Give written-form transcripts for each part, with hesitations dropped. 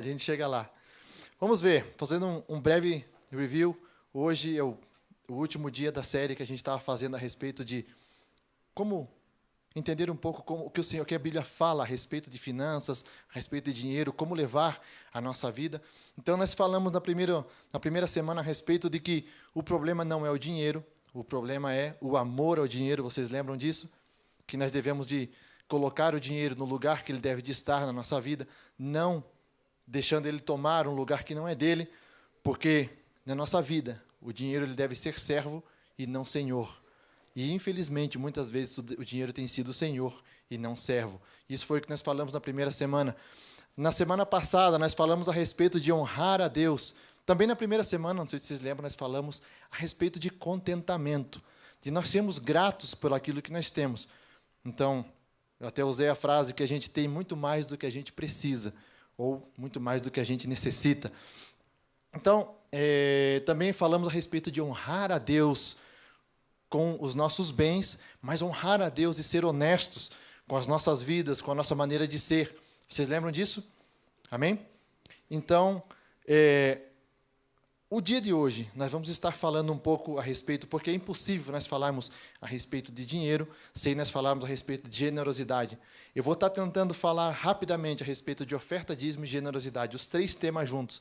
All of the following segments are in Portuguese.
A gente chega lá. Vamos ver, fazendo um breve review. Hoje é o último dia da série que a gente estava fazendo a respeito de como entender um pouco o que a Bíblia fala a respeito de finanças, a respeito de dinheiro, como levar a nossa vida. Então, nós falamos na primeira semana a respeito de que o problema não é o dinheiro, o problema é o amor ao dinheiro. Vocês lembram disso? Que nós devemos de colocar o dinheiro no lugar que ele deve de estar na nossa vida, não deixando ele tomar um lugar que não é dele, porque na nossa vida o dinheiro ele deve ser servo e não senhor. E, infelizmente, muitas vezes o dinheiro tem sido senhor e não servo. Isso foi o que nós falamos na primeira semana. Na semana passada, nós falamos a respeito de honrar a Deus. Também na primeira semana, não sei se vocês lembram, nós falamos a respeito de contentamento, de nós sermos gratos por aquilo que nós temos. Então, eu até usei a frase que a gente tem muito mais do que a gente precisa, ou muito mais do que a gente necessita. Então, também falamos a respeito de honrar a Deus com os nossos bens, mas honrar a Deus e ser honestos com as nossas vidas, com a nossa maneira de ser. Vocês lembram disso? Amém? Então, o dia de hoje, nós vamos estar falando um pouco a respeito, porque é impossível nós falarmos a respeito de dinheiro sem nós falarmos a respeito de generosidade. Eu vou estar tentando falar rapidamente a respeito de oferta, dízimo e generosidade, os três temas juntos.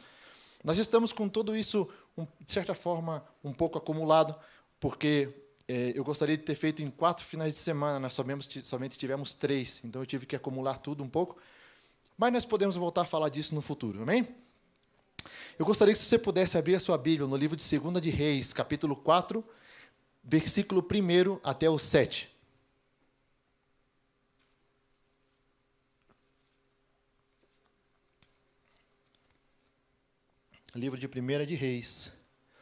Nós estamos com tudo isso, de certa forma, um pouco acumulado, porque eu gostaria de ter feito em 4 finais de semana, nós somente tivemos 3, então eu tive que acumular tudo um pouco, mas nós podemos voltar a falar disso no futuro, amém? Eu gostaria que você pudesse abrir a sua Bíblia no livro de 2 de Reis, capítulo 4, versículo 1 até o 7. Livro de 1 de Reis,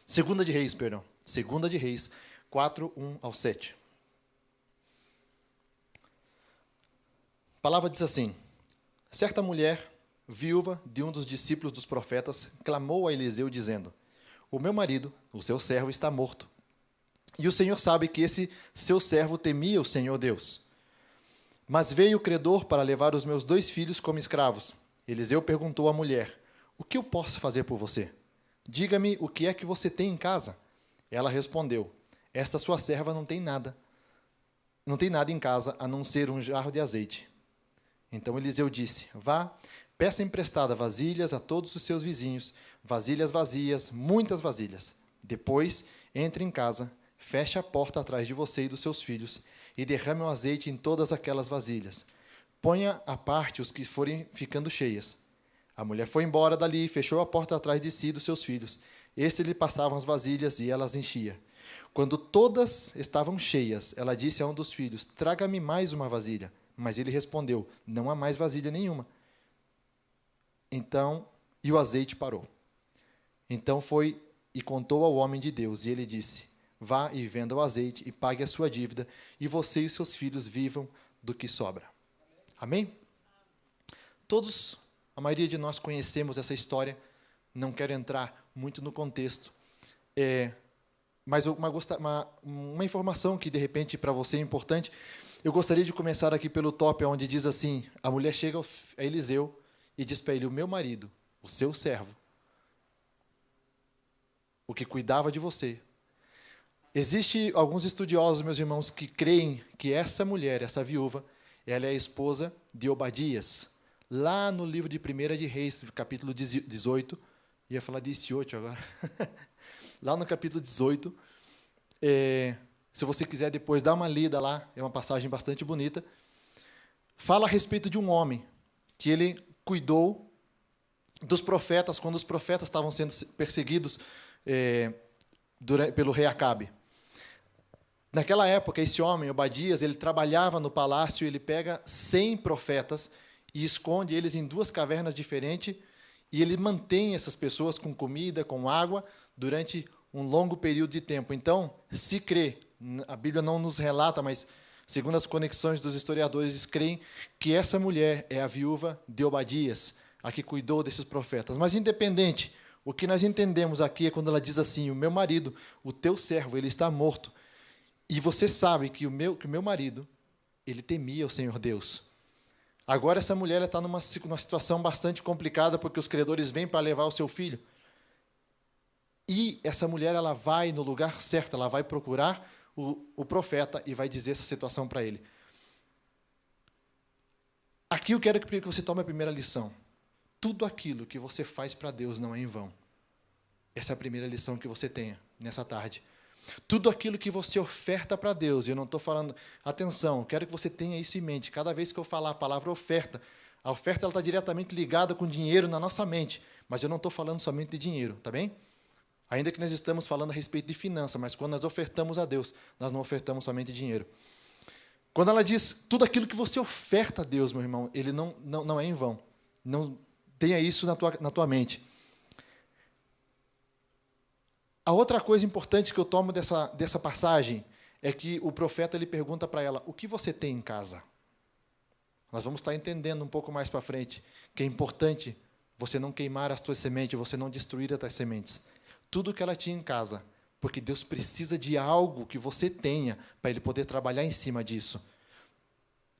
2 de Reis, perdão, 2 de Reis, 4, 1 ao 7. A palavra diz assim: certa mulher, viúva de um dos discípulos dos profetas, clamou a Eliseu, dizendo: o meu marido, o seu servo, está morto. E o Senhor sabe que esse seu servo temia o Senhor Deus. Mas veio o credor para levar os meus 2 filhos como escravos. Eliseu perguntou à mulher: o que eu posso fazer por você? Diga-me o que é que você tem em casa. Ela respondeu: esta sua serva não tem nada em casa, a não ser um jarro de azeite. Então Eliseu disse: vá, peça emprestada vasilhas a todos os seus vizinhos, vasilhas vazias, muitas vasilhas. Depois, entre em casa, feche a porta atrás de você e dos seus filhos, e derrame o azeite em todas aquelas vasilhas. Ponha à parte os que forem ficando cheias. A mulher foi embora dali e fechou a porta atrás de si e dos seus filhos. Estes lhe passavam as vasilhas e ela as enchia. Quando todas estavam cheias, ela disse a um dos filhos: traga-me mais uma vasilha. Mas ele respondeu: não há mais vasilha nenhuma. E o azeite parou. Então foi e contou ao homem de Deus, e ele disse: vá e venda o azeite e pague a sua dívida, e você e os seus filhos vivam do que sobra. Amém? A maioria de nós conhecemos essa história, não quero entrar muito no contexto, mas uma informação que, de repente, para você é importante. Eu gostaria de começar aqui pelo top, onde diz assim: a mulher chega a Eliseu e diz para ele: o meu marido, o seu servo, o que cuidava de você. Existem alguns estudiosos, meus irmãos, que creem que essa mulher, essa viúva, ela é a esposa de Obadias. Lá no livro de 1 de Reis, capítulo 18, ia falar 18 agora, lá no capítulo 18, se você quiser depois dar uma lida lá, é uma passagem bastante bonita, fala a respeito de um homem, que ele cuidou dos profetas, quando os profetas estavam sendo perseguidos pelo rei Acabe. Naquela época, esse homem, Obadias, ele trabalhava no palácio, ele pega 100 profetas e esconde eles em 2 cavernas diferentes, e ele mantém essas pessoas com comida, com água, durante um longo período de tempo. Então, se crê, a Bíblia não nos relata, mas, segundo as conexões dos historiadores, creem que essa mulher é a viúva de Obadias, a que cuidou desses profetas. Mas, independente, o que nós entendemos aqui é quando ela diz assim: o meu marido, o teu servo, ele está morto. E você sabe que o meu marido, ele temia o Senhor Deus. Agora essa mulher está numa situação bastante complicada, porque os credores vêm para levar o seu filho. E essa mulher, ela vai no lugar certo, ela vai procurar o profeta e vai dizer essa situação para ele. Aqui eu quero que você tome a primeira lição. Tudo aquilo que você faz para Deus não é em vão. Essa é a primeira lição que você tenha nessa tarde. Tudo aquilo que você oferta para Deus, e eu não estou falando... Atenção, quero que você tenha isso em mente. Cada vez que eu falar a palavra oferta, a oferta está diretamente ligada com dinheiro na nossa mente, mas eu não estou falando somente de dinheiro, tá bem? Ainda que nós estamos falando a respeito de finança, mas quando nós ofertamos a Deus, nós não ofertamos somente dinheiro. Quando ela diz, tudo aquilo que você oferta a Deus, meu irmão, ele não é em vão. Não tenha isso na tua mente. A outra coisa importante que eu tomo dessa passagem é que o profeta ele pergunta para ela, o que você tem em casa? Nós vamos estar entendendo um pouco mais para frente que é importante você não queimar as tuas sementes, você não destruir as tuas sementes. Tudo que ela tinha em casa, porque Deus precisa de algo que você tenha para Ele poder trabalhar em cima disso.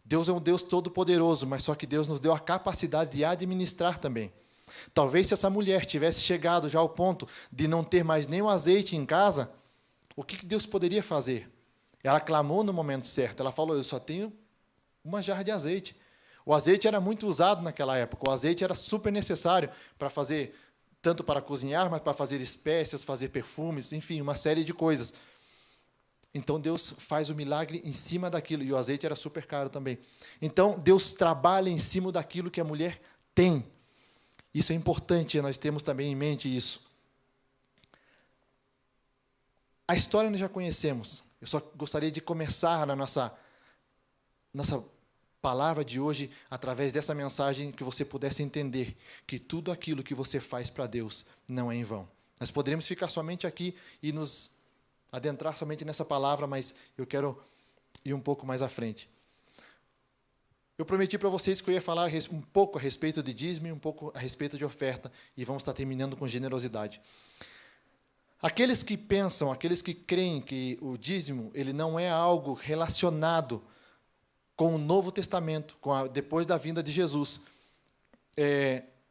Deus é um Deus todo-poderoso, mas só que Deus nos deu a capacidade de administrar também. Talvez se essa mulher tivesse chegado já ao ponto de não ter mais nenhum azeite em casa, o que Deus poderia fazer? Ela clamou no momento certo, ela falou, eu só tenho uma jarra de azeite. O azeite era muito usado naquela época, o azeite era super necessário para fazer, tanto para cozinhar, mas para fazer espécias, fazer perfumes, enfim, uma série de coisas. Então, Deus faz o milagre em cima daquilo, e o azeite era super caro também. Então, Deus trabalha em cima daquilo que a mulher tem. Isso é importante, nós temos também em mente isso. A história nós já conhecemos. Eu só gostaria de começar na nossa palavra de hoje, através dessa mensagem, que você pudesse entender que tudo aquilo que você faz para Deus não é em vão. Nós poderíamos ficar somente aqui e nos adentrar somente nessa palavra, mas eu quero ir um pouco mais à frente. Eu prometi para vocês que eu ia falar um pouco a respeito de dízimo e um pouco a respeito de oferta, e vamos estar terminando com generosidade. Aqueles que pensam, aqueles que creem que o dízimo ele não é algo relacionado com o Novo Testamento, depois da vinda de Jesus,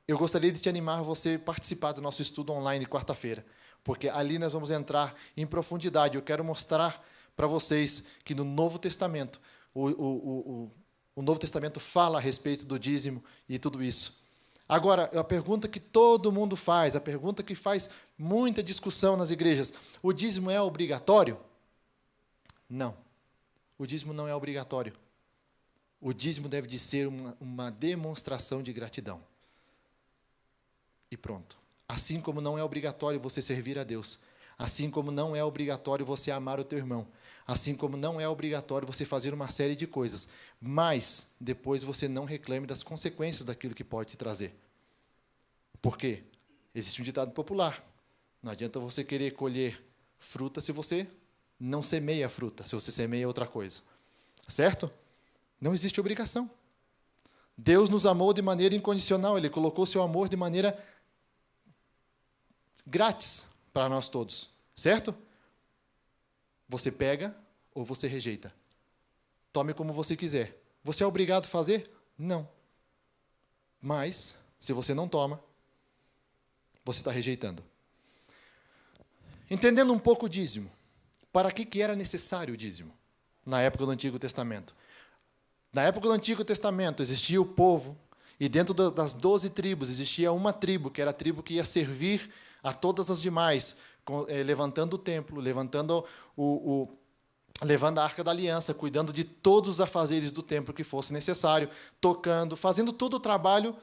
eu gostaria de te animar a você participar do nosso estudo online quarta-feira, porque ali nós vamos entrar em profundidade. Eu quero mostrar para vocês que no Novo Testamento, o Novo Testamento fala a respeito do dízimo e tudo isso. Agora, a pergunta que todo mundo faz, a pergunta que faz muita discussão nas igrejas, o dízimo é obrigatório? Não, o dízimo não é obrigatório. O dízimo deve de ser uma demonstração de gratidão. E pronto. Assim como não é obrigatório você servir a Deus, assim como não é obrigatório você amar o teu irmão, assim como não é obrigatório você fazer uma série de coisas, mas depois você não reclame das consequências daquilo que pode te trazer. Por quê? Existe um ditado popular. Não adianta você querer colher fruta se você não semeia fruta, se você semeia outra coisa. Certo? Não existe obrigação. Deus nos amou de maneira incondicional, Ele colocou seu amor de maneira grátis para nós todos, certo? Você pega ou você rejeita. Tome como você quiser. Você é obrigado a fazer? Não. Mas, se você não toma, você está rejeitando. Entendendo um pouco o dízimo, para que era necessário o dízimo na época do Antigo Testamento? Na época do Antigo Testamento existia o povo, e dentro das 12 tribos existia uma tribo, que era a tribo que ia servir a todas as demais, levantando o templo, levando a Arca da Aliança, cuidando de todos os afazeres do templo que fosse necessário, tocando, fazendo todo o trabalho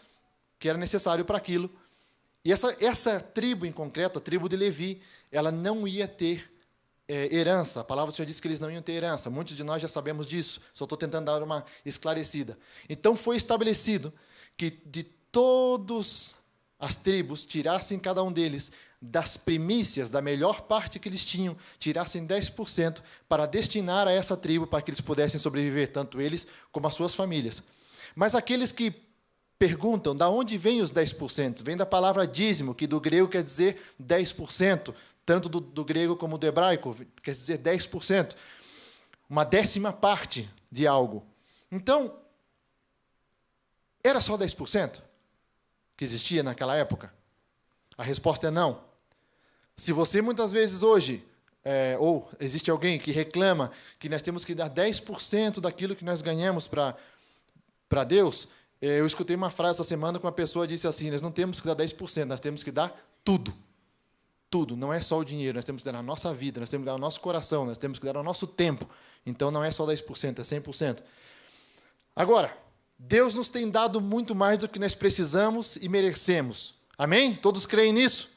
que era necessário para aquilo. E essa tribo em concreto, a tribo de Levi, ela não ia ter herança. A palavra do Senhor disse que eles não iam ter herança. Muitos de nós já sabemos disso, só estou tentando dar uma esclarecida. Então foi estabelecido que de todas as tribos, tirassem cada um deles das primícias, da melhor parte que eles tinham, tirassem 10% para destinar a essa tribo, para que eles pudessem sobreviver, tanto eles como as suas famílias. Mas aqueles que perguntam, de onde vem os 10%? Vem da palavra dízimo, que do grego quer dizer 10%, tanto do grego como do hebraico, quer dizer 10%. Uma 10ª parte de algo. Então, Era só 10% que existia naquela época? A resposta é não. Se você muitas vezes hoje, ou existe alguém que reclama que nós temos que dar 10% daquilo que nós ganhamos para Deus, eu escutei uma frase essa semana que uma pessoa disse assim, nós não temos que dar 10%, nós temos que dar tudo. Tudo, não é só o dinheiro, nós temos que dar a nossa vida, nós temos que dar o nosso coração, nós temos que dar o nosso tempo. Então, não é só 10%, é 100%. Agora, Deus nos tem dado muito mais do que nós precisamos e merecemos. Amém? Todos creem nisso?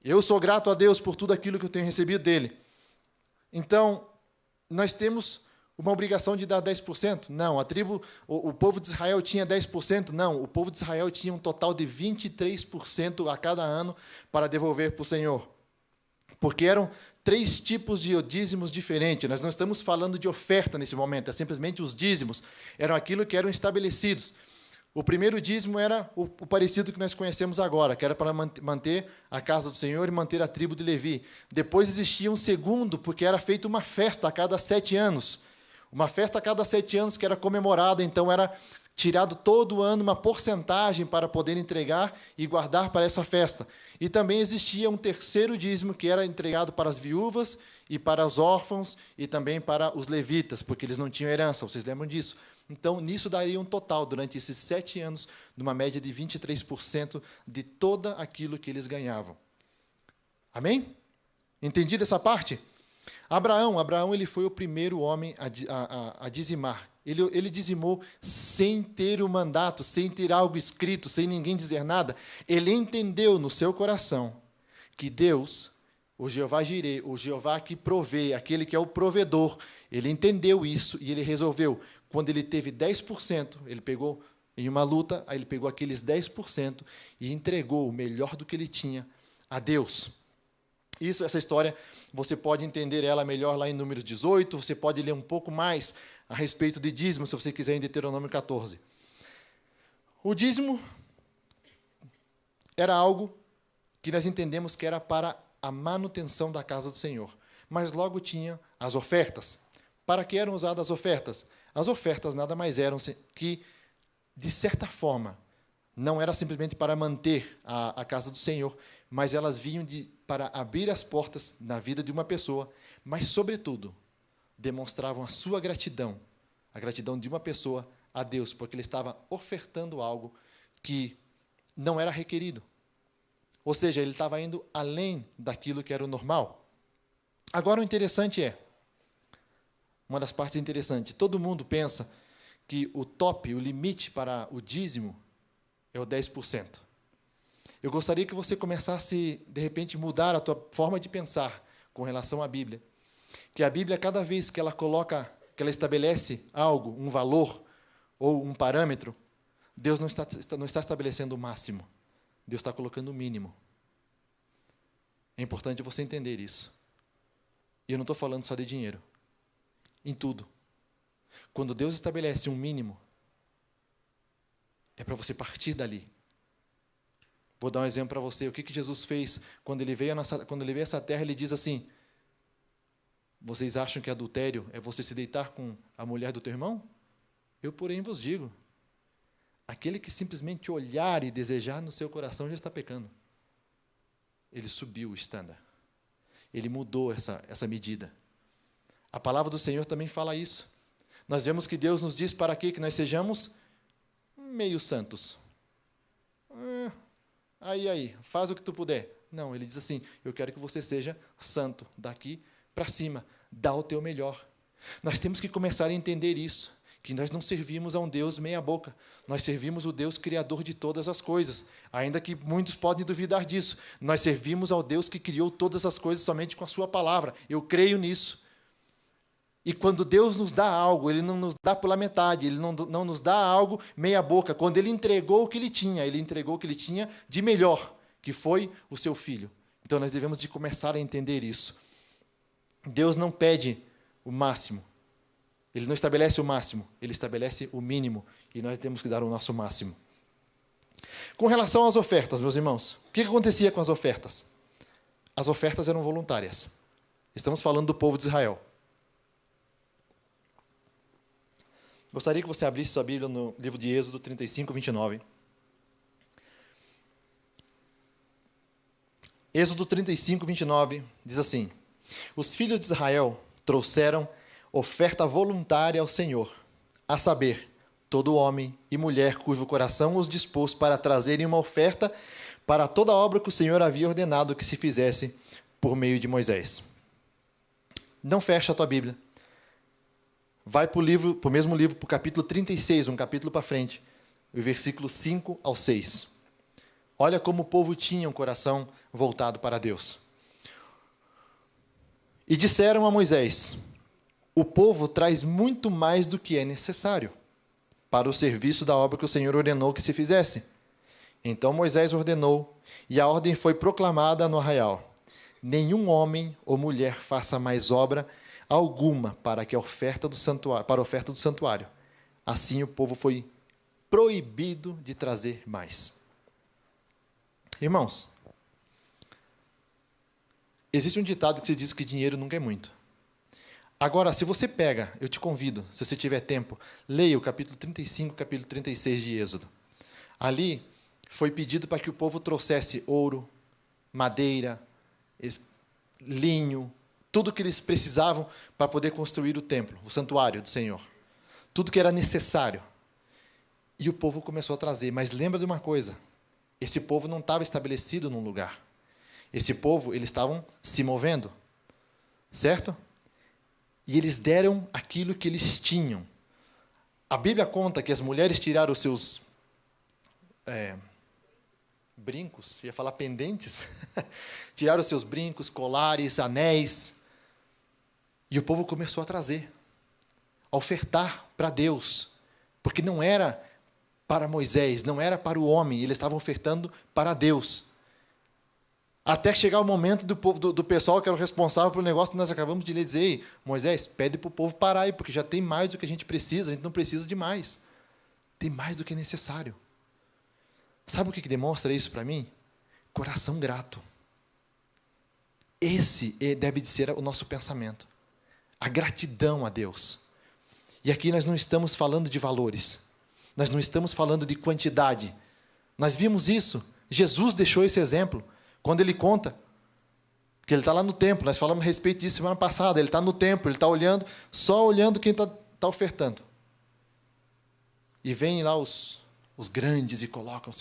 Eu sou grato a Deus por tudo aquilo que eu tenho recebido dele. Então, nós temos uma obrigação de dar 10%? Não. O povo de Israel tinha 10%? Não. O povo de Israel tinha um total de 23% a cada ano para devolver para o Senhor. Porque eram 3 tipos de dízimos diferentes. Nós não estamos falando de oferta nesse momento, é simplesmente os dízimos. Eram aquilo que eram estabelecidos. O primeiro dízimo era o parecido que nós conhecemos agora, que era para manter a casa do Senhor e manter a tribo de Levi. Depois existia um segundo, porque era feita uma festa a cada 7 anos. Uma festa a cada 7 anos que era comemorada, então era tirado todo ano uma porcentagem para poder entregar e guardar para essa festa. E também existia um terceiro dízimo que era entregado para as viúvas e para os órfãos e também para os levitas, porque eles não tinham herança, vocês lembram disso? Então, nisso daria um total, durante esses 7 anos, numa média de 23% de todo aquilo que eles ganhavam. Amém? Entendido essa parte? Abraão ele foi o primeiro homem a dizimar. Ele dizimou sem ter o mandato, sem ter algo escrito, sem ninguém dizer nada. Ele entendeu no seu coração que Deus, o Jeová Jireh, o Jeová que provê, aquele que é o provedor, ele entendeu isso e ele resolveu. Quando ele teve 10%, ele pegou em uma luta, aí ele pegou aqueles 10% e entregou o melhor do que ele tinha a Deus. Essa história, você pode entender ela melhor lá em Números 18, você pode ler um pouco mais a respeito de dízimo, se você quiser, em Deuteronômio 14. O dízimo era algo que nós entendemos que era para a manutenção da casa do Senhor. Mas logo tinha as ofertas. Para que eram usadas as ofertas? As ofertas nada mais eram que, de certa forma, não era simplesmente para manter a casa do Senhor, mas elas vinham para abrir as portas na vida de uma pessoa, mas, sobretudo, demonstravam a sua gratidão, a gratidão de uma pessoa a Deus, porque ele estava ofertando algo que não era requerido. Ou seja, ele estava indo além daquilo que era o normal. Agora, o interessante uma das partes interessantes, todo mundo pensa que o top, o limite para o dízimo é o 10%. Eu gostaria que você começasse, de repente, mudar a tua forma de pensar com relação à Bíblia. Que a Bíblia, cada vez que ela estabelece algo, um valor ou um parâmetro, Deus não está estabelecendo o máximo. Deus está colocando o mínimo. É importante você entender isso. E eu não estou falando só de dinheiro. Em tudo. Quando Deus estabelece um mínimo, é para você partir dali. Vou dar um exemplo para você. O que Jesus fez quando ele veio a essa terra? Ele diz assim: vocês acham que adultério é você se deitar com a mulher do teu irmão? Eu, porém, vos digo, aquele que simplesmente olhar e desejar no seu coração já está pecando. Ele subiu o estándar. Ele mudou essa medida. A palavra do Senhor também fala isso. Nós vemos que Deus nos diz para quê? Que nós sejamos meio santos. Aí, faz o que tu puder. Não, ele diz assim, eu quero que você seja santo, daqui para cima, dá o teu melhor. Nós temos que começar a entender isso, que nós não servimos a um Deus meia boca, nós servimos o Deus criador de todas as coisas, ainda que muitos podem duvidar disso, nós servimos ao Deus que criou todas as coisas somente com a sua palavra, eu creio nisso. E quando Deus nos dá algo, Ele não nos dá pela metade, Ele não nos dá algo meia boca. Quando Ele entregou o que Ele entregou o que Ele tinha de melhor, que foi o seu Filho. Então, nós devemos de começar a entender isso. Deus não pede o máximo. Ele não estabelece o máximo, Ele estabelece o mínimo. E nós temos que dar o nosso máximo. Com relação às ofertas, meus irmãos, o que acontecia com as ofertas? As ofertas eram voluntárias. Estamos falando do povo de Israel. Gostaria que você abrisse sua Bíblia no livro de Êxodo 35, 29. Êxodo 35, 29 diz assim: Os filhos de Israel trouxeram oferta voluntária ao Senhor, a saber, todo homem e mulher cujo coração os dispôs para trazerem uma oferta para toda a obra que o Senhor havia ordenado que se fizesse por meio de Moisés. Não fecha a tua Bíblia. Vai para o mesmo livro, para o capítulo 36, um capítulo para frente, o versículo 5 ao 6. Olha como o povo tinha um coração voltado para Deus. E disseram a Moisés: o povo traz muito mais do que é necessário para o serviço da obra que o Senhor ordenou que se fizesse. Então Moisés ordenou, e a ordem foi proclamada no arraial: nenhum homem ou mulher faça mais obra alguma para a oferta do santuário. Assim o povo foi proibido de trazer mais. Irmãos, existe um ditado que se diz que dinheiro nunca é muito. Agora, se você pega, eu te convido, se você tiver tempo, leia o capítulo 35, capítulo 36 de Êxodo. Ali foi pedido para que o povo trouxesse ouro, madeira, linho, tudo que eles precisavam para poder construir o templo, o santuário do Senhor. Tudo que era necessário. E o povo começou a trazer. Mas lembra de uma coisa: esse povo não estava estabelecido num lugar. Esse povo, eles estavam se movendo. Certo? E eles deram aquilo que eles tinham. A Bíblia conta que as mulheres tiraram os seus brincos, ia falar pendentes, tiraram os seus brincos, colares, anéis, e o povo começou a trazer, a ofertar para Deus, porque não era para Moisés, não era para o homem, eles estavam ofertando para Deus. Até chegar o momento do pessoal que era o responsável pelo negócio, nós acabamos de lhe dizer: ei, Moisés, pede para o povo parar aí, porque já tem mais do que a gente não precisa de mais. Tem mais do que é necessário. Sabe o que demonstra isso para mim? Coração grato. Esse deve de ser o nosso pensamento. A gratidão a Deus. E aqui nós não estamos falando de valores. Nós não estamos falando de quantidade. Nós vimos isso. Jesus deixou esse exemplo. Quando ele conta que ele está lá no templo, nós falamos a respeito disso semana passada, ele está no templo, ele está olhando, só olhando quem está ofertando. E vêm lá os grandes e colocam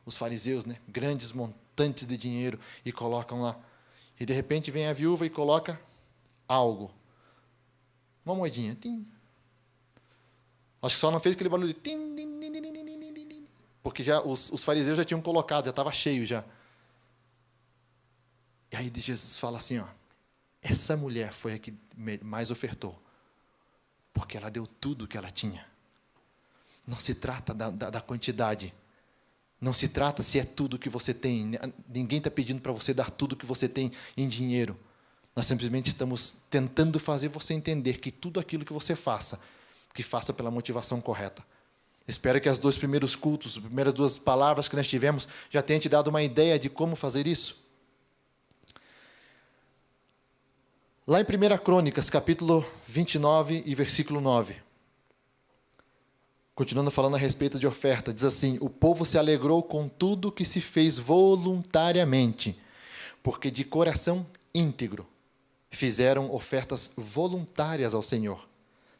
os fariseus, né, grandes montantes de dinheiro, e colocam lá. E de repente vem a viúva e coloca algo. Uma moedinha. Tim. Acho que só não fez aquele barulho de tim, tim, tim, tim, tim, tim, tim, tim, porque já os fariseus já tinham colocado, já estava cheio já. E aí Jesus fala assim, ó: essa mulher foi a que mais ofertou, porque ela deu tudo o que ela tinha. Não se trata da quantidade. Não se trata se é tudo que você tem. Ninguém está pedindo para você dar tudo que você tem em dinheiro. Nós simplesmente estamos tentando fazer você entender que tudo aquilo que você faça, que faça pela motivação correta. Espero que os dois primeiros cultos, as primeiras duas palavras que nós tivemos, já tenham te dado uma ideia de como fazer isso. Lá em 1 Crônicas, capítulo 29 e versículo 9. Continuando falando a respeito de oferta, diz assim: o povo se alegrou com tudo que se fez voluntariamente, porque de coração íntegro fizeram ofertas voluntárias ao Senhor.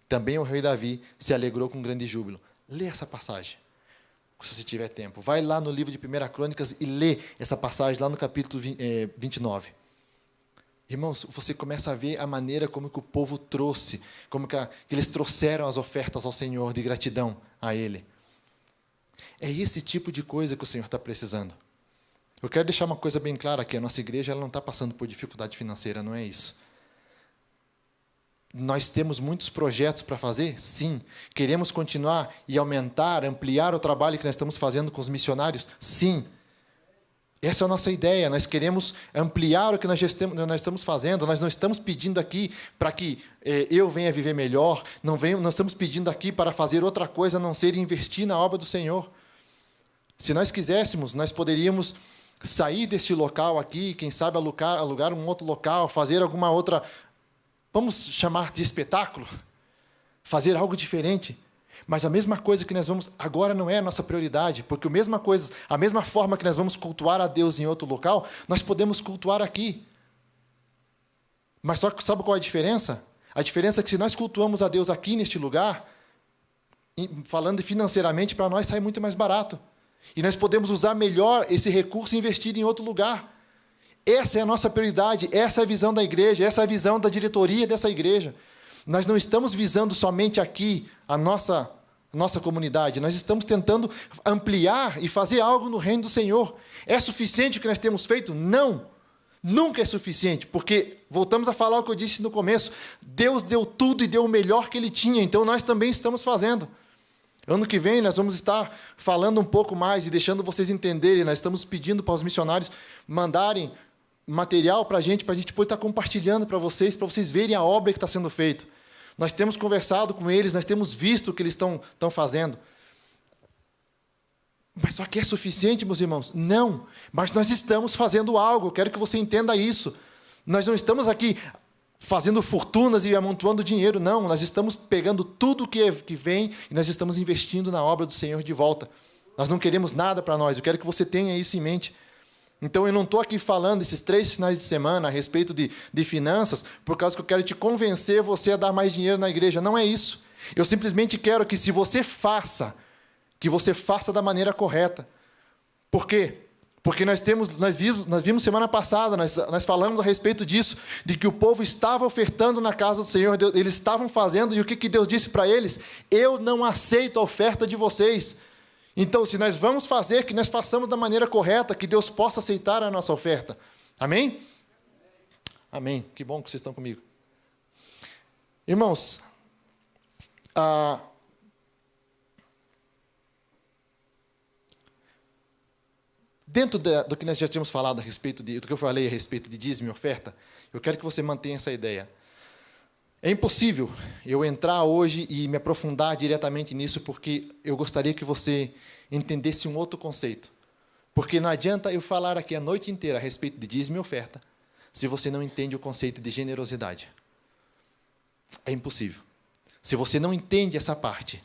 Também o rei Davi se alegrou com grande júbilo. Lê essa passagem, se você tiver tempo. Vai lá no livro de 1 Crônicas e lê essa passagem lá no capítulo 29. Irmãos, você começa a ver a maneira como que o povo trouxe, como que eles trouxeram as ofertas ao Senhor de gratidão a Ele. É esse tipo de coisa que o Senhor está precisando. Eu quero deixar uma coisa bem clara aqui: a nossa igreja ela não está passando por dificuldade financeira, não é isso. Nós temos muitos projetos para fazer? Sim. Queremos continuar e aumentar, ampliar o trabalho que nós estamos fazendo com os missionários? Sim. Essa é a nossa ideia. Nós queremos ampliar o que nós estamos fazendo. Nós não estamos pedindo aqui para que eu venha viver melhor. Nós estamos pedindo aqui para fazer outra coisa a não ser investir na obra do Senhor. Se nós quiséssemos, nós poderíamos sair deste local aqui, quem sabe alugar um outro local, fazer alguma outra, vamos chamar de espetáculo, fazer algo diferente. Mas a mesma coisa que nós vamos, agora não é a nossa prioridade, porque a mesma coisa, a mesma forma que nós vamos cultuar a Deus em outro local, nós podemos cultuar aqui. Mas só que sabe qual é a diferença? A diferença é que se nós cultuamos a Deus aqui neste lugar, falando financeiramente, para nós sai muito mais barato. E nós podemos usar melhor esse recurso e investir em outro lugar. Essa é a nossa prioridade, essa é a visão da igreja, essa é a visão da diretoria dessa igreja. Nós não estamos visando somente aqui a nossa comunidade, nós estamos tentando ampliar e fazer algo no reino do Senhor. É suficiente o que nós temos feito? Não, nunca é suficiente, porque, voltamos a falar o que eu disse no começo, Deus deu tudo e deu o melhor que Ele tinha, então nós também estamos fazendo. Ano que vem nós vamos estar falando um pouco mais e deixando vocês entenderem, nós estamos pedindo para os missionários mandarem material para a gente poder estar compartilhando para vocês verem a obra que está sendo feita. Nós temos conversado com eles, nós temos visto o que eles estão fazendo. Mas só que é suficiente, meus irmãos? Não, mas nós estamos fazendo algo, eu quero que você entenda isso. Nós não estamos aqui fazendo fortunas e amontoando dinheiro, não, nós estamos pegando tudo que vem e nós estamos investindo na obra do Senhor de volta. Nós não queremos nada para nós, eu quero que você tenha isso em mente. Então, eu não estou aqui falando esses 3 finais de semana a respeito de finanças, por causa que eu quero te convencer você a dar mais dinheiro na igreja. Não é isso. Eu simplesmente quero que, se você faça, que você faça da maneira correta. Por quê? Porque nós vimos semana passada, nós falamos a respeito disso, de que o povo estava ofertando na casa do Senhor, eles estavam fazendo, e o que Deus disse para eles? Eu não aceito a oferta de vocês. Então, se nós vamos fazer, que nós façamos da maneira correta, que Deus possa aceitar a nossa oferta. Amém? Amém. Que bom que vocês estão comigo. Irmãos, dentro do que nós já tínhamos falado a respeito do que eu falei a respeito de dízimo e oferta, eu quero que você mantenha essa ideia. É impossível eu entrar hoje e me aprofundar diretamente nisso, porque eu gostaria que você entendesse um outro conceito. Porque não adianta eu falar aqui a noite inteira a respeito de dízimo e oferta, se você não entende o conceito de generosidade. É impossível. Se você não entende essa parte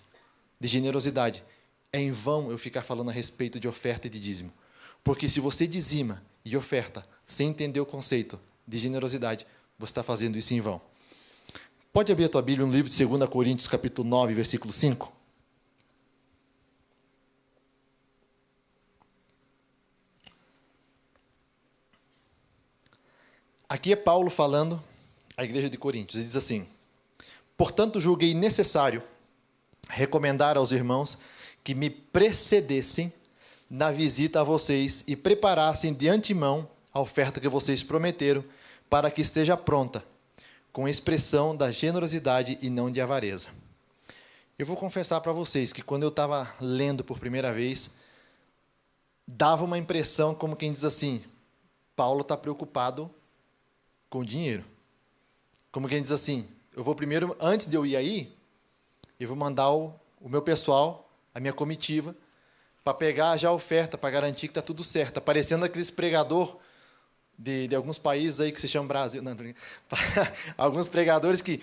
de generosidade, é em vão eu ficar falando a respeito de oferta e de dízimo. Porque se você dizima e oferta sem entender o conceito de generosidade, você está fazendo isso em vão. Pode abrir a tua Bíblia no livro de 2 Coríntios, capítulo 9, versículo 5. Aqui é Paulo falando à igreja de Coríntios. Ele diz assim: portanto, julguei necessário recomendar aos irmãos que me precedessem na visita a vocês e preparassem de antemão a oferta que vocês prometeram, para que esteja pronta, com expressão da generosidade e não de avareza. Eu vou confessar para vocês que quando eu estava lendo por primeira vez, dava uma impressão como quem diz assim: Paulo está preocupado com o dinheiro. Como quem diz assim: eu vou primeiro, antes de eu ir aí, eu vou mandar o meu pessoal, a minha comitiva, para pegar já a oferta, para garantir que está tudo certo. Aparecendo aqueles pregador de alguns países aí que se chama Brasil. Não, alguns pregadores que,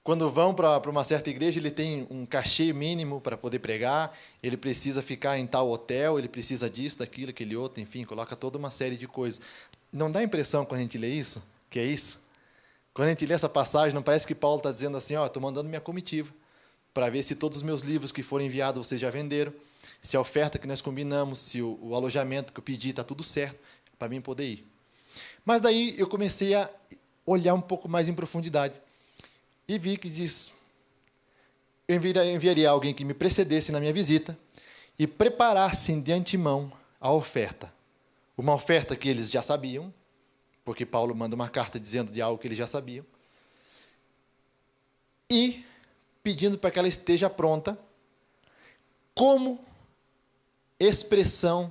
quando vão para uma certa igreja, ele tem um cachê mínimo para poder pregar, ele precisa ficar em tal hotel, ele precisa disso, daquilo, aquele outro, enfim, coloca toda uma série de coisas. Não dá a impressão, quando a gente lê isso, que é isso? Quando a gente lê essa passagem, não parece que Paulo está dizendo assim: ó, estou mandando minha comitiva, para ver se todos os meus livros que foram enviados vocês já venderam, se a oferta que nós combinamos, se o alojamento que eu pedi está tudo certo, para mim poder ir. Mas daí eu comecei a olhar um pouco mais em profundidade e vi que diz: eu enviaria alguém que me precedesse na minha visita e preparassem de antemão a oferta. Uma oferta que eles já sabiam, porque Paulo manda uma carta dizendo de algo que eles já sabiam, e pedindo para que ela esteja pronta como expressão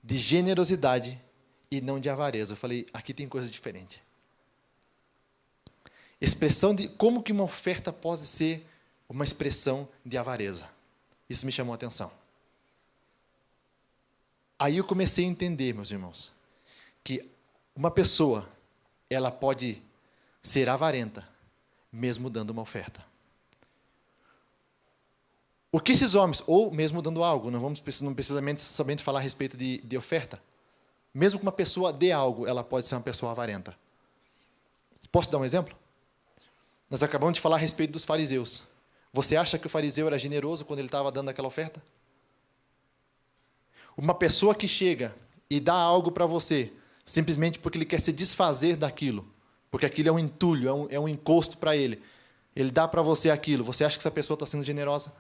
de generosidade e não de avareza. Eu falei, aqui tem coisa diferente. Expressão de como que uma oferta pode ser uma expressão de avareza. Isso me chamou a atenção. Aí eu comecei a entender, meus irmãos, que uma pessoa, ela pode ser avarenta, mesmo dando uma oferta. O que esses homens, ou mesmo dando algo, não precisamente somente falar a respeito de oferta. Mesmo que uma pessoa dê algo, ela pode ser uma pessoa avarenta. Posso dar um exemplo? Nós acabamos de falar a respeito dos fariseus. Você acha que o fariseu era generoso quando ele estava dando aquela oferta? Uma pessoa que chega e dá algo para você, simplesmente porque ele quer se desfazer daquilo, porque aquilo é um entulho, é um encosto para ele. Ele dá para você aquilo. Você acha que essa pessoa está sendo generosa?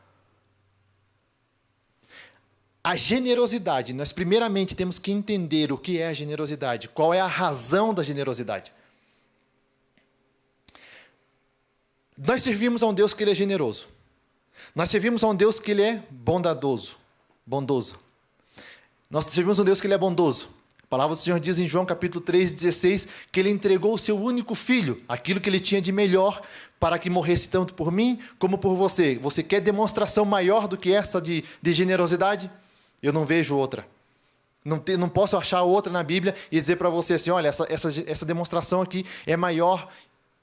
A generosidade, nós primeiramente temos que entender o que é a generosidade, qual é a razão da generosidade. Nós servimos a um Deus que ele é generoso. Nós servimos a um Deus que ele é bondoso. Nós servimos a um Deus que ele é bondoso. A palavra do Senhor diz em João capítulo 3,16, que ele entregou o seu único filho, aquilo que ele tinha de melhor, para que morresse tanto por mim como por você. Você quer demonstração maior do que essa de generosidade? Eu não vejo outra. Não posso achar outra na Bíblia e dizer para você assim, olha, essa demonstração aqui é maior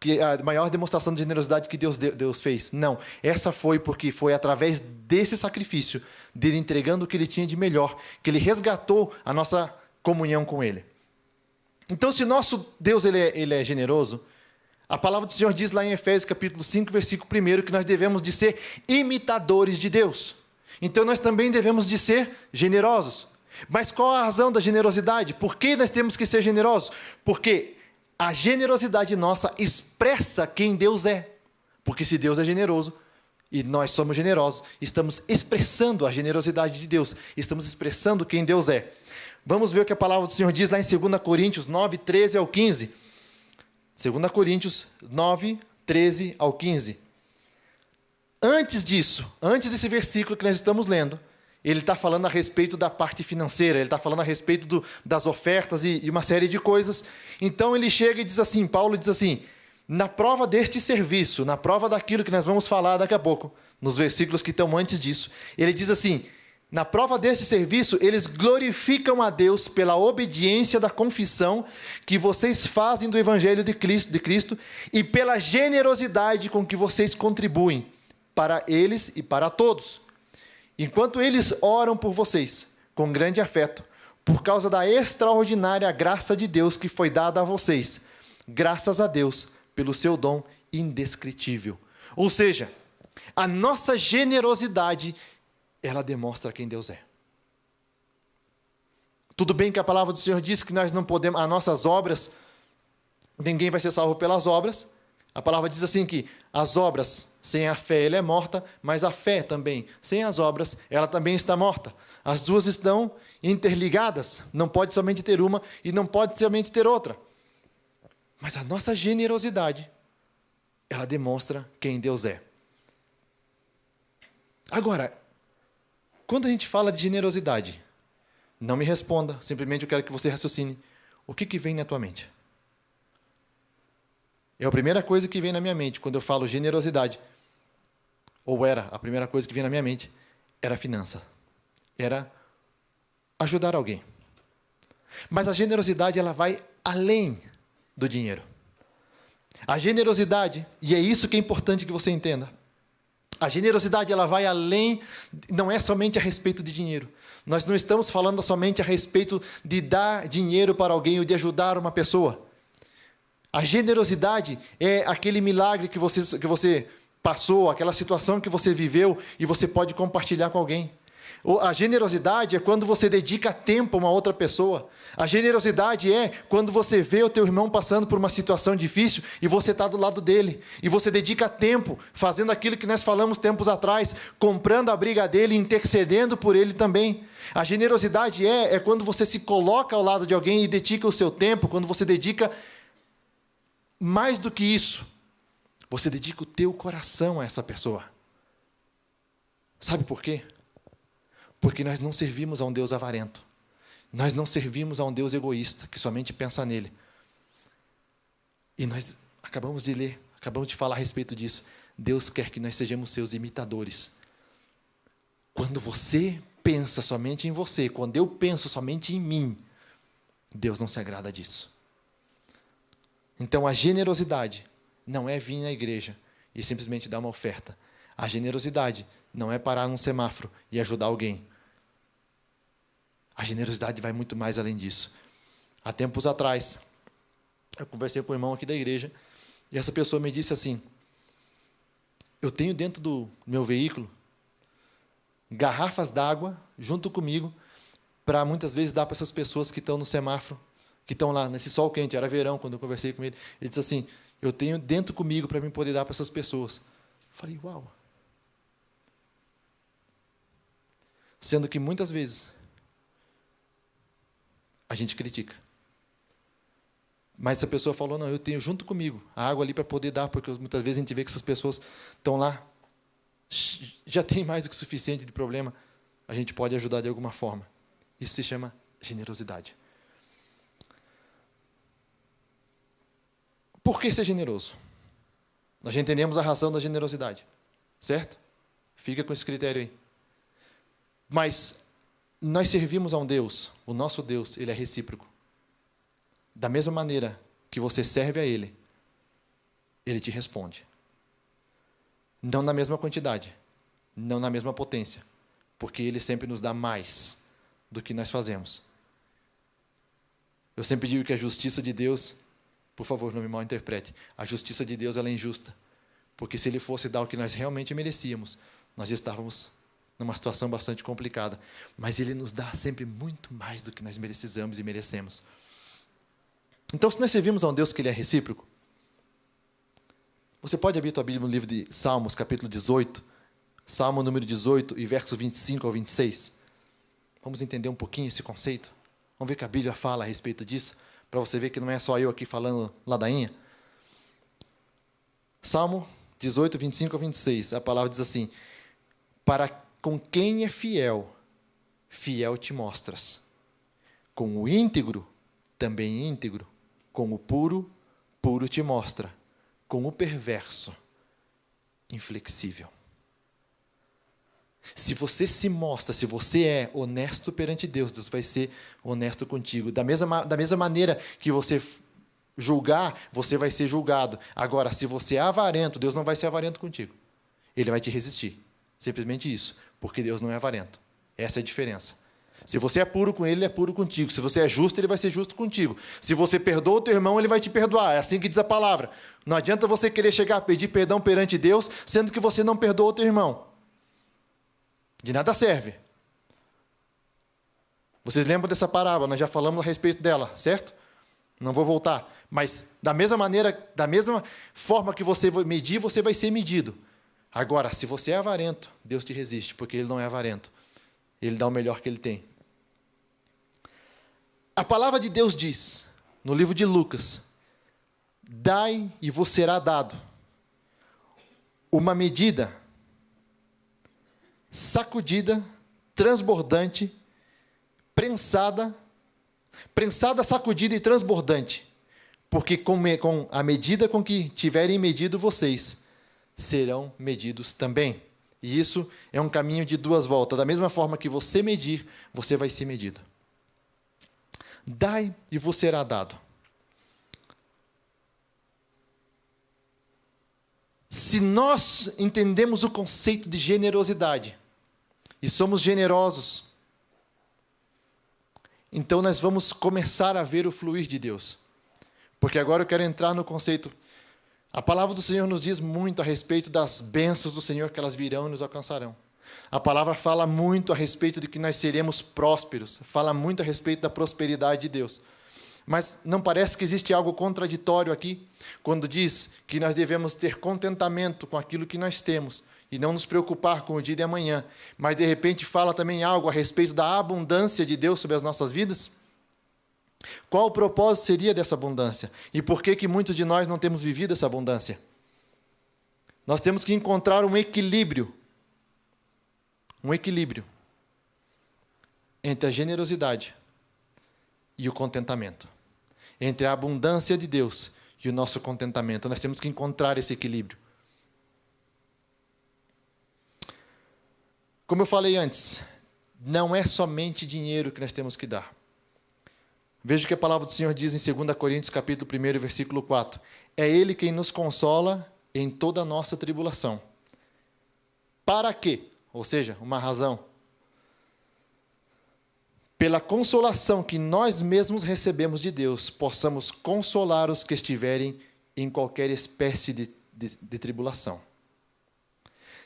que a maior demonstração de generosidade que Deus fez. Não, essa porque foi através desse sacrifício, dele entregando o que ele tinha de melhor, que ele resgatou a nossa comunhão com ele. Então, se nosso Deus ele é generoso, a palavra do Senhor diz lá em Efésios capítulo 5, versículo 1, que nós devemos de ser imitadores de Deus. Então, nós também devemos de ser generosos. Mas qual a razão da generosidade? Por que nós temos que ser generosos? Porque a generosidade nossa expressa quem Deus é. Porque se Deus é generoso e nós somos generosos, estamos expressando a generosidade de Deus. Estamos expressando quem Deus é. Vamos ver o que a palavra do Senhor diz lá em 2 Coríntios 9, 13 ao 15. 2 Coríntios 9, 13 ao 15. Antes desse versículo que nós estamos lendo, ele está falando a respeito da parte financeira, ele está falando a respeito das ofertas e uma série de coisas. Então ele chega e diz assim, Paulo diz assim, na prova deste serviço, na prova daquilo que nós vamos falar daqui a pouco, nos versículos que estão antes disso, ele diz assim, na prova deste serviço, eles glorificam a Deus pela obediência da confissão que vocês fazem do Evangelho de Cristo e pela generosidade com que vocês contribuem para eles e para todos. Enquanto eles oram por vocês, com grande afeto, por causa da extraordinária graça de Deus que foi dada a vocês, graças a Deus pelo seu dom indescritível. Ou seja, a nossa generosidade, ela demonstra quem Deus é. Tudo bem que a palavra do Senhor diz que nós não podemos, as nossas obras, ninguém vai ser salvo pelas obras. A palavra diz assim que as obras, sem a fé, ela é morta, mas a fé também, sem as obras, ela também está morta. As duas estão interligadas, não pode somente ter uma e não pode somente ter outra. Mas a nossa generosidade, ela demonstra quem Deus é. Agora, quando a gente fala de generosidade, não me responda, simplesmente eu quero que você raciocine. O que vem na tua mente? É a primeira coisa que vem na minha mente quando eu falo generosidade. Ou era, a primeira coisa que vem na minha mente era finança. Era ajudar alguém. Mas a generosidade, ela vai além do dinheiro. A generosidade, e é isso que é importante que você entenda, a generosidade, ela vai além, não é somente a respeito de dinheiro. Nós não estamos falando somente a respeito de dar dinheiro para alguém ou de ajudar uma pessoa. A generosidade é aquele milagre que você passou, aquela situação que você viveu e você pode compartilhar com alguém. A generosidade é quando você dedica tempo a uma outra pessoa. A generosidade é quando você vê o teu irmão passando por uma situação difícil e você está do lado dele. E você dedica tempo fazendo aquilo que nós falamos tempos atrás, comprando a briga dele, intercedendo por ele também. A generosidade é quando você se coloca ao lado de alguém e dedica o seu tempo, quando você dedica mais do que isso, você dedica o teu coração a essa pessoa. Sabe por quê? Porque nós não servimos a um Deus avarento. Nós não servimos a um Deus egoísta, que somente pensa nele. E nós acabamos de ler, acabamos de falar a respeito disso. Deus quer que nós sejamos seus imitadores. Quando você pensa somente em você, quando eu penso somente em mim, Deus não se agrada disso. Então, a generosidade não é vir na igreja e simplesmente dar uma oferta. A generosidade não é parar num semáforo e ajudar alguém. A generosidade vai muito mais além disso. Há tempos atrás, eu conversei com um irmão aqui da igreja, e essa pessoa me disse assim: eu tenho dentro do meu veículo garrafas d'água junto comigo, para muitas vezes dar para essas pessoas que estão no semáforo, que estão lá nesse sol quente. Era verão quando eu conversei com ele. Ele disse assim: eu tenho dentro comigo para mim poder dar para essas pessoas. Eu falei: uau. Sendo que muitas vezes a gente critica. Mas essa pessoa falou: não, eu tenho junto comigo a água ali para poder dar, porque muitas vezes a gente vê que essas pessoas estão lá, já tem mais do que suficiente de problema, a gente pode ajudar de alguma forma. Isso se chama generosidade. Por que ser generoso? Nós já entendemos a razão da generosidade, certo? Fica com esse critério aí. Mas nós servimos a um Deus, o nosso Deus, Ele é recíproco. Da mesma maneira que você serve a Ele, Ele te responde. Não na mesma quantidade, não na mesma potência, porque Ele sempre nos dá mais do que nós fazemos. Eu sempre digo que a justiça de Deus, por favor, não me mal interprete, a justiça de Deus ela é injusta, porque se Ele fosse dar o que nós realmente merecíamos, nós estávamos numa situação bastante complicada, mas Ele nos dá sempre muito mais do que nós precisamos e merecemos. Então, se nós servimos a um Deus que Ele é recíproco, você pode abrir a tua Bíblia no livro de Salmos, capítulo 18, Salmo número 18 e versos 25 ao 26. Vamos entender um pouquinho esse conceito? Vamos ver o que a Bíblia fala a respeito disso, para você ver que não é só eu aqui falando ladainha. Salmo 18, 25 ao 26, a palavra diz assim: para com quem é fiel, fiel te mostras. Com o íntegro, também íntegro. Com o puro, puro te mostra. Com o perverso, inflexível. Se você se mostra, se você é honesto perante Deus, Deus vai ser honesto contigo. Da mesma maneira que você julgar, você vai ser julgado. Agora, se você é avarento, Deus não vai ser avarento contigo. Ele vai te resistir. Simplesmente isso. Porque Deus não é avarento. Essa é a diferença. Se você é puro com Ele, Ele é puro contigo. Se você é justo, Ele vai ser justo contigo. Se você perdoa o teu irmão, Ele vai te perdoar. É assim que diz a palavra. Não adianta você querer chegar a pedir perdão perante Deus, sendo que você não perdoa o teu irmão. De nada serve. Vocês lembram dessa parábola? Nós já falamos a respeito dela, certo? Não vou voltar. Mas, da mesma maneira, da mesma forma que você vai medir, você vai ser medido. Agora, se você é avarento, Deus te resiste, porque Ele não é avarento. Ele dá o melhor que Ele tem. A palavra de Deus diz, no livro de Lucas: dai e vos será dado uma medida sacudida, transbordante, prensada, sacudida e transbordante, porque com a medida com que tiverem medido vocês, serão medidos também. E isso é um caminho de duas voltas. Da mesma forma que você medir, você vai ser medido. Dai e vos será dado. Se nós entendemos o conceito de generosidade e somos generosos, então nós vamos começar a ver o fluir de Deus. Porque agora eu quero entrar no conceito. A palavra do Senhor nos diz muito a respeito das bênçãos do Senhor, que elas virão e nos alcançarão. A palavra fala muito a respeito de que nós seremos prósperos, fala muito a respeito da prosperidade de Deus. Mas não parece que existe algo contraditório aqui, quando diz que nós devemos ter contentamento com aquilo que nós temos e não nos preocupar com o dia de amanhã, mas de repente fala também algo a respeito da abundância de Deus sobre as nossas vidas? Qual o propósito seria dessa abundância? E por que muitos de nós não temos vivido essa abundância? Nós temos que encontrar um equilíbrio entre a generosidade e o contentamento. Entre a abundância de Deus e o nosso contentamento. Nós temos que encontrar esse equilíbrio. Como eu falei antes, não é somente dinheiro que nós temos que dar. Veja o que a palavra do Senhor diz em 2 Coríntios, capítulo 1, versículo 4. É Ele quem nos consola em toda a nossa tribulação. Para que, ou seja, uma razão. Pela consolação que nós mesmos recebemos de Deus, possamos consolar os que estiverem em qualquer espécie de tribulação.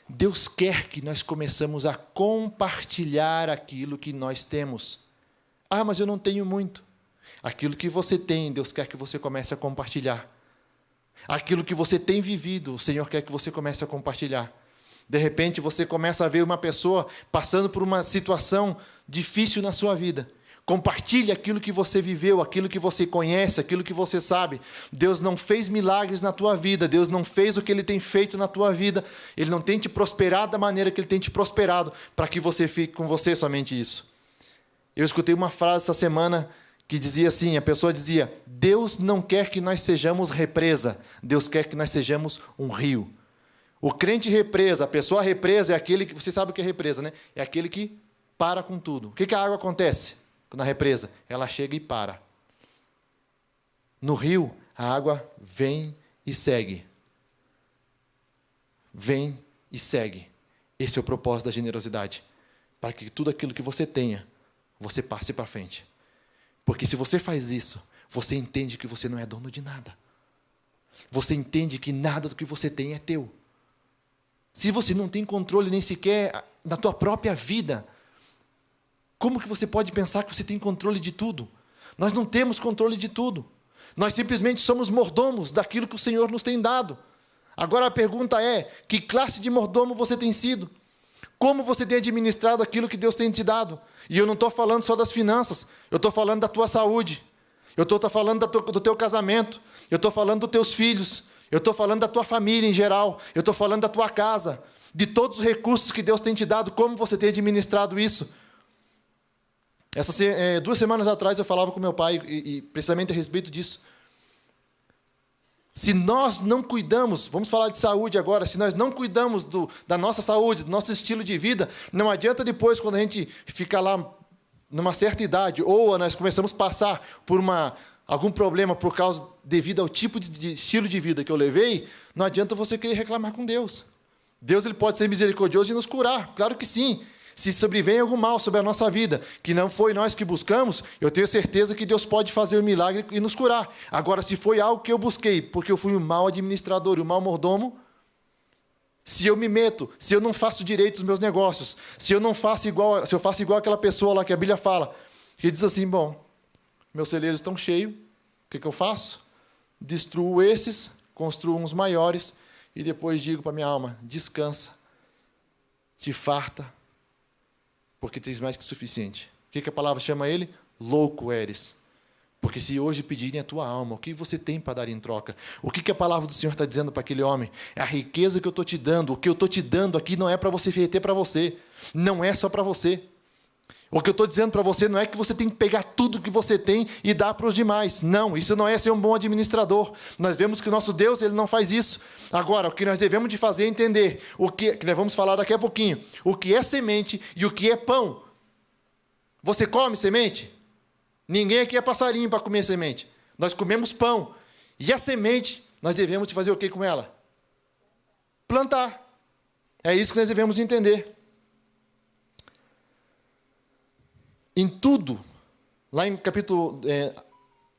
Deus quer que nós começamos a compartilhar aquilo que nós temos. Ah, mas eu não tenho muito. Aquilo que você tem, Deus quer que você comece a compartilhar. Aquilo que você tem vivido, o Senhor quer que você comece a compartilhar. De repente, você começa a ver uma pessoa passando por uma situação difícil na sua vida. Compartilhe aquilo que você viveu, aquilo que você conhece, aquilo que você sabe. Deus não fez milagres na tua vida, Deus não fez o que Ele tem feito na tua vida. Ele não tem te prosperado da maneira que Ele tem te prosperado, para que você fique com você somente isso. Eu escutei uma frase essa semana que dizia assim, a pessoa dizia: Deus não quer que nós sejamos represa, Deus quer que nós sejamos um rio. O crente represa, a pessoa represa é aquele que, você sabe o que é represa, né? É aquele que para com tudo. O que a água acontece na represa? Ela chega e para. No rio, a água vem e segue. Vem e segue. Esse é o propósito da generosidade. Para que tudo aquilo que você tenha, você passe para frente. Porque se você faz isso, você entende que você não é dono de nada. Você entende que nada do que você tem é teu. Se você não tem controle nem sequer na tua própria vida, como que você pode pensar que você tem controle de tudo? Nós não temos controle de tudo. Nós simplesmente somos mordomos daquilo que o Senhor nos tem dado. Agora a pergunta é: que classe de mordomo você tem sido? Como você tem administrado aquilo que Deus tem te dado? E eu não estou falando só das finanças, eu estou falando da tua saúde, eu estou falando do teu casamento, eu estou falando dos teus filhos, eu estou falando da tua família em geral, eu estou falando da tua casa, de todos os recursos que Deus tem te dado, como você tem administrado isso? 2 semanas atrás eu falava com meu pai, e precisamente a respeito disso. Se nós não cuidamos, vamos falar de saúde agora, se nós não cuidamos da nossa saúde, do nosso estilo de vida, não adianta depois, quando a gente ficar lá numa certa idade, ou nós começamos a passar por algum problema devido ao tipo de estilo de vida que eu levei, não adianta você querer reclamar com Deus. Deus ele pode ser misericordioso e nos curar, claro que sim. Se sobrevém algum mal sobre a nossa vida, que não foi nós que buscamos, eu tenho certeza que Deus pode fazer um milagre e nos curar. Agora, se foi algo que eu busquei, porque eu fui um mau administrador, um mau mordomo, se eu me meto, se eu não faço direito os meus negócios, se eu faço igual aquela pessoa lá que a Bíblia fala, que diz assim: bom, meus celeiros estão cheios, o que eu faço? Destruo esses, construo uns maiores, e depois digo para minha alma: descansa, te farta, porque tens mais que suficiente. O que a palavra chama ele? Louco eres. Porque se hoje pedirem a tua alma, o que você tem para dar em troca? O que a palavra do Senhor está dizendo para aquele homem? É a riqueza que eu estou te dando. O que eu estou te dando aqui não é para você reter para você. Não é só para você. O que eu estou dizendo para você não é que você tem que pegar tudo que você tem e dar para os demais. Não, isso não é ser um bom administrador. Nós vemos que o nosso Deus ele não faz isso. Agora, o que nós devemos de fazer é entender, que nós vamos falar daqui a pouquinho, o que é semente e o que é pão. Você come semente? Ninguém aqui é passarinho para comer semente. Nós comemos pão. E a semente, nós devemos de fazer o que com ela? Plantar. É isso que nós devemos de entender. Em tudo, lá em capítulo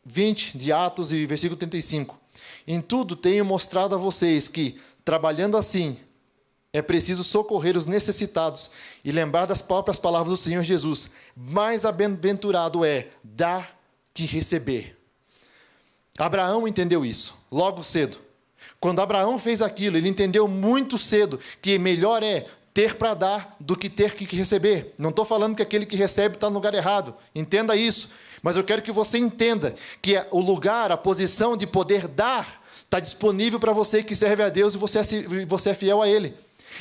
20 de Atos e versículo 35, em tudo tenho mostrado a vocês que, trabalhando assim, é preciso socorrer os necessitados e lembrar das próprias palavras do Senhor Jesus: mais bem-aventurado é dar que receber. Abraão entendeu isso, logo cedo. Quando Abraão fez aquilo, ele entendeu muito cedo que melhor é ter para dar do que ter que receber. Não estou falando que aquele que recebe está no lugar errado. Entenda isso. Mas eu quero que você entenda que o lugar, a posição de poder dar, está disponível para você que serve a Deus e você é fiel a Ele.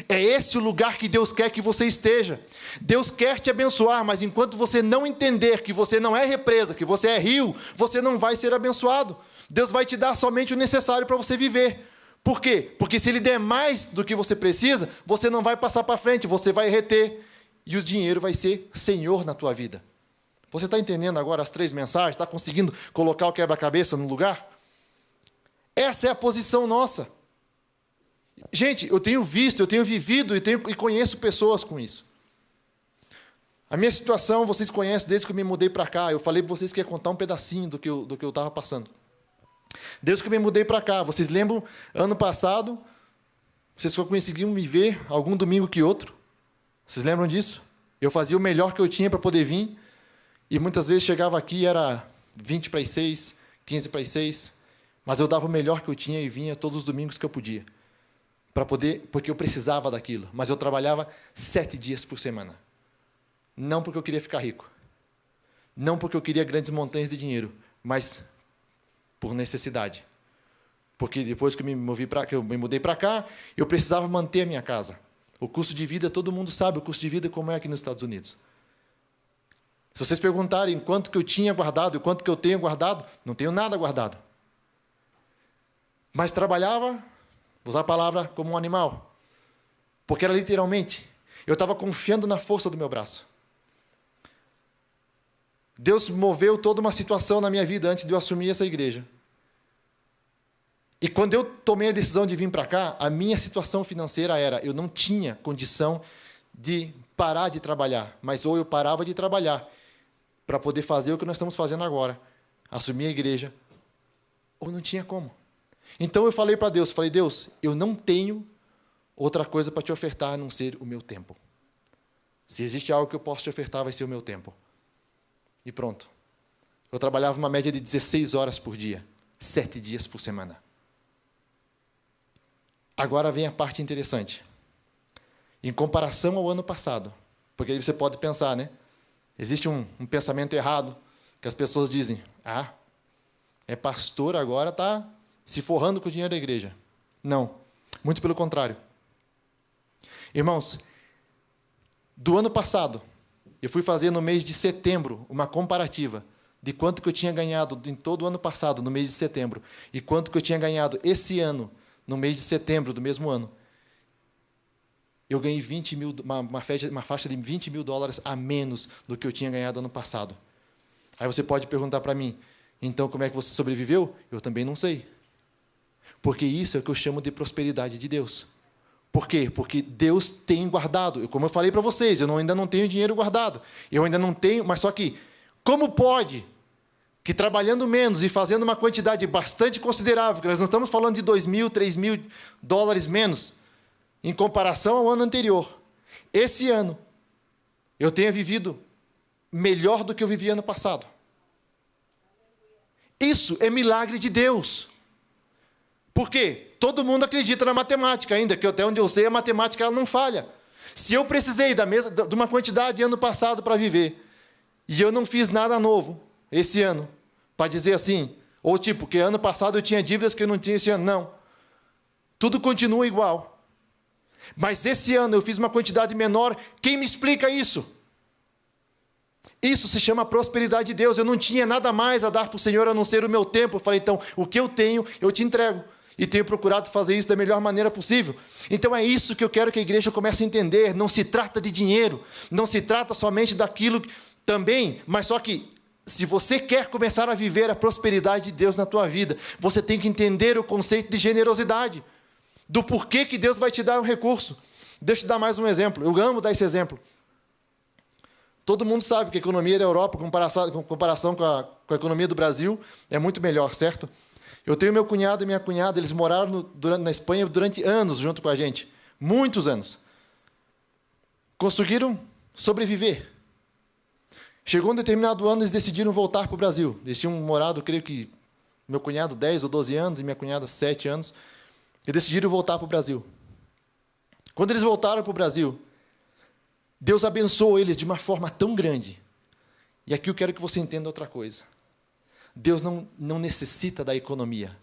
É esse o lugar que Deus quer que você esteja. Deus quer te abençoar, mas enquanto você não entender que você não é represa, que você é rio, você não vai ser abençoado. Deus vai te dar somente o necessário para você viver. Por quê? Porque se Ele der mais do que você precisa, você não vai passar para frente, você vai reter, e o dinheiro vai ser senhor na tua vida. Você está entendendo agora as 3 mensagens? Está conseguindo colocar o quebra-cabeça no lugar? Essa é a posição nossa. Gente, eu tenho visto, eu tenho vivido e conheço pessoas com isso. A minha situação, vocês conhecem desde que eu me mudei para cá. Eu falei para vocês que ia contar um pedacinho do que eu estava passando. Desde que eu me mudei para cá, vocês lembram, ano passado, vocês só conseguiam me ver algum domingo que outro. Vocês lembram disso? Eu fazia o melhor que eu tinha para poder vir, e muitas vezes chegava aqui e era 20 para as 6, 15 para as 6, mas eu dava o melhor que eu tinha e vinha todos os domingos que eu podia, porque eu precisava daquilo, mas eu trabalhava 7 dias por semana. Não porque eu queria ficar rico, não porque eu queria grandes montanhas de dinheiro, mas por necessidade. Porque depois que eu me mudei para cá, eu precisava manter a minha casa. O custo de vida, todo mundo sabe o custo de vida como é aqui nos Estados Unidos. Se vocês perguntarem quanto que eu tinha guardado e quanto que eu tenho guardado, não tenho nada guardado. Mas trabalhava, vou usar a palavra, como um animal. Porque era literalmente, eu estava confiando na força do meu braço. Deus moveu toda uma situação na minha vida antes de eu assumir essa igreja. E quando eu tomei a decisão de vir para cá, a minha situação financeira era, eu não tinha condição de parar de trabalhar, mas ou eu parava de trabalhar para poder fazer o que nós estamos fazendo agora, assumir a igreja, ou não tinha como. Então eu falei para Deus, Deus, eu não tenho outra coisa para te ofertar a não ser o meu tempo. Se existe algo que eu posso te ofertar, vai ser o meu tempo. E pronto. Eu trabalhava uma média de 16 horas por dia, 7 dias por semana. Agora vem a parte interessante. Em comparação ao ano passado, porque aí você pode pensar, né? Existe um pensamento errado, que as pessoas dizem, é pastor agora, está se forrando com o dinheiro da igreja. Não, muito pelo contrário. Irmãos, do ano passado, eu fui fazer no mês de setembro uma comparativa de quanto que eu tinha ganhado em todo o ano passado, no mês de setembro, e quanto que eu tinha ganhado esse ano, no mês de setembro do mesmo ano. Eu ganhei 20 mil, uma faixa de 20 mil dólares a menos do que eu tinha ganhado ano passado. Aí você pode perguntar para mim, então como é que você sobreviveu? Eu também não sei. Porque isso é o que eu chamo de prosperidade de Deus. Por quê? Porque Deus tem guardado. Como eu falei para vocês, eu ainda não tenho dinheiro guardado. Eu ainda não tenho, mas só que, como pode que trabalhando menos e fazendo uma quantidade bastante considerável, que nós não estamos falando de 2 mil, 3 mil dólares menos, em comparação ao ano anterior, esse ano, eu tenha vivido melhor do que eu vivi ano passado. Isso é milagre de Deus. Por quê? Todo mundo acredita na matemática ainda, que até onde eu sei, a matemática ela não falha. Se eu precisei de uma quantidade ano passado para viver, e eu não fiz nada novo esse ano, para dizer assim, ou tipo, que ano passado eu tinha dívidas que eu não tinha esse ano, não. Tudo continua igual. Mas esse ano eu fiz uma quantidade menor, quem me explica isso? Isso se chama prosperidade de Deus. Eu não tinha nada mais a dar para o Senhor a não ser o meu tempo. Eu falei, então, o que eu tenho, eu te entrego. E tenho procurado fazer isso da melhor maneira possível. Então é isso que eu quero que a igreja comece a entender. Não se trata de dinheiro, não se trata somente daquilo também, mas só que se você quer começar a viver a prosperidade de Deus na tua vida, você tem que entender o conceito de generosidade, do porquê que Deus vai te dar um recurso. Deixa eu te dar mais um exemplo. Eu amo dar esse exemplo. Todo mundo sabe que a economia da Europa, em comparação com a economia do Brasil, é muito melhor, certo? Eu tenho meu cunhado e minha cunhada, eles moraram na Espanha durante anos junto com a gente. Muitos anos. Conseguiram sobreviver. Chegou um determinado ano, eles decidiram voltar para o Brasil. Eles tinham morado, creio que, meu cunhado 10 ou 12 anos e minha cunhada 7 anos. E decidiram voltar para o Brasil. Quando eles voltaram para o Brasil, Deus abençoou eles de uma forma tão grande. E aqui eu quero que você entenda outra coisa. Deus não necessita da economia.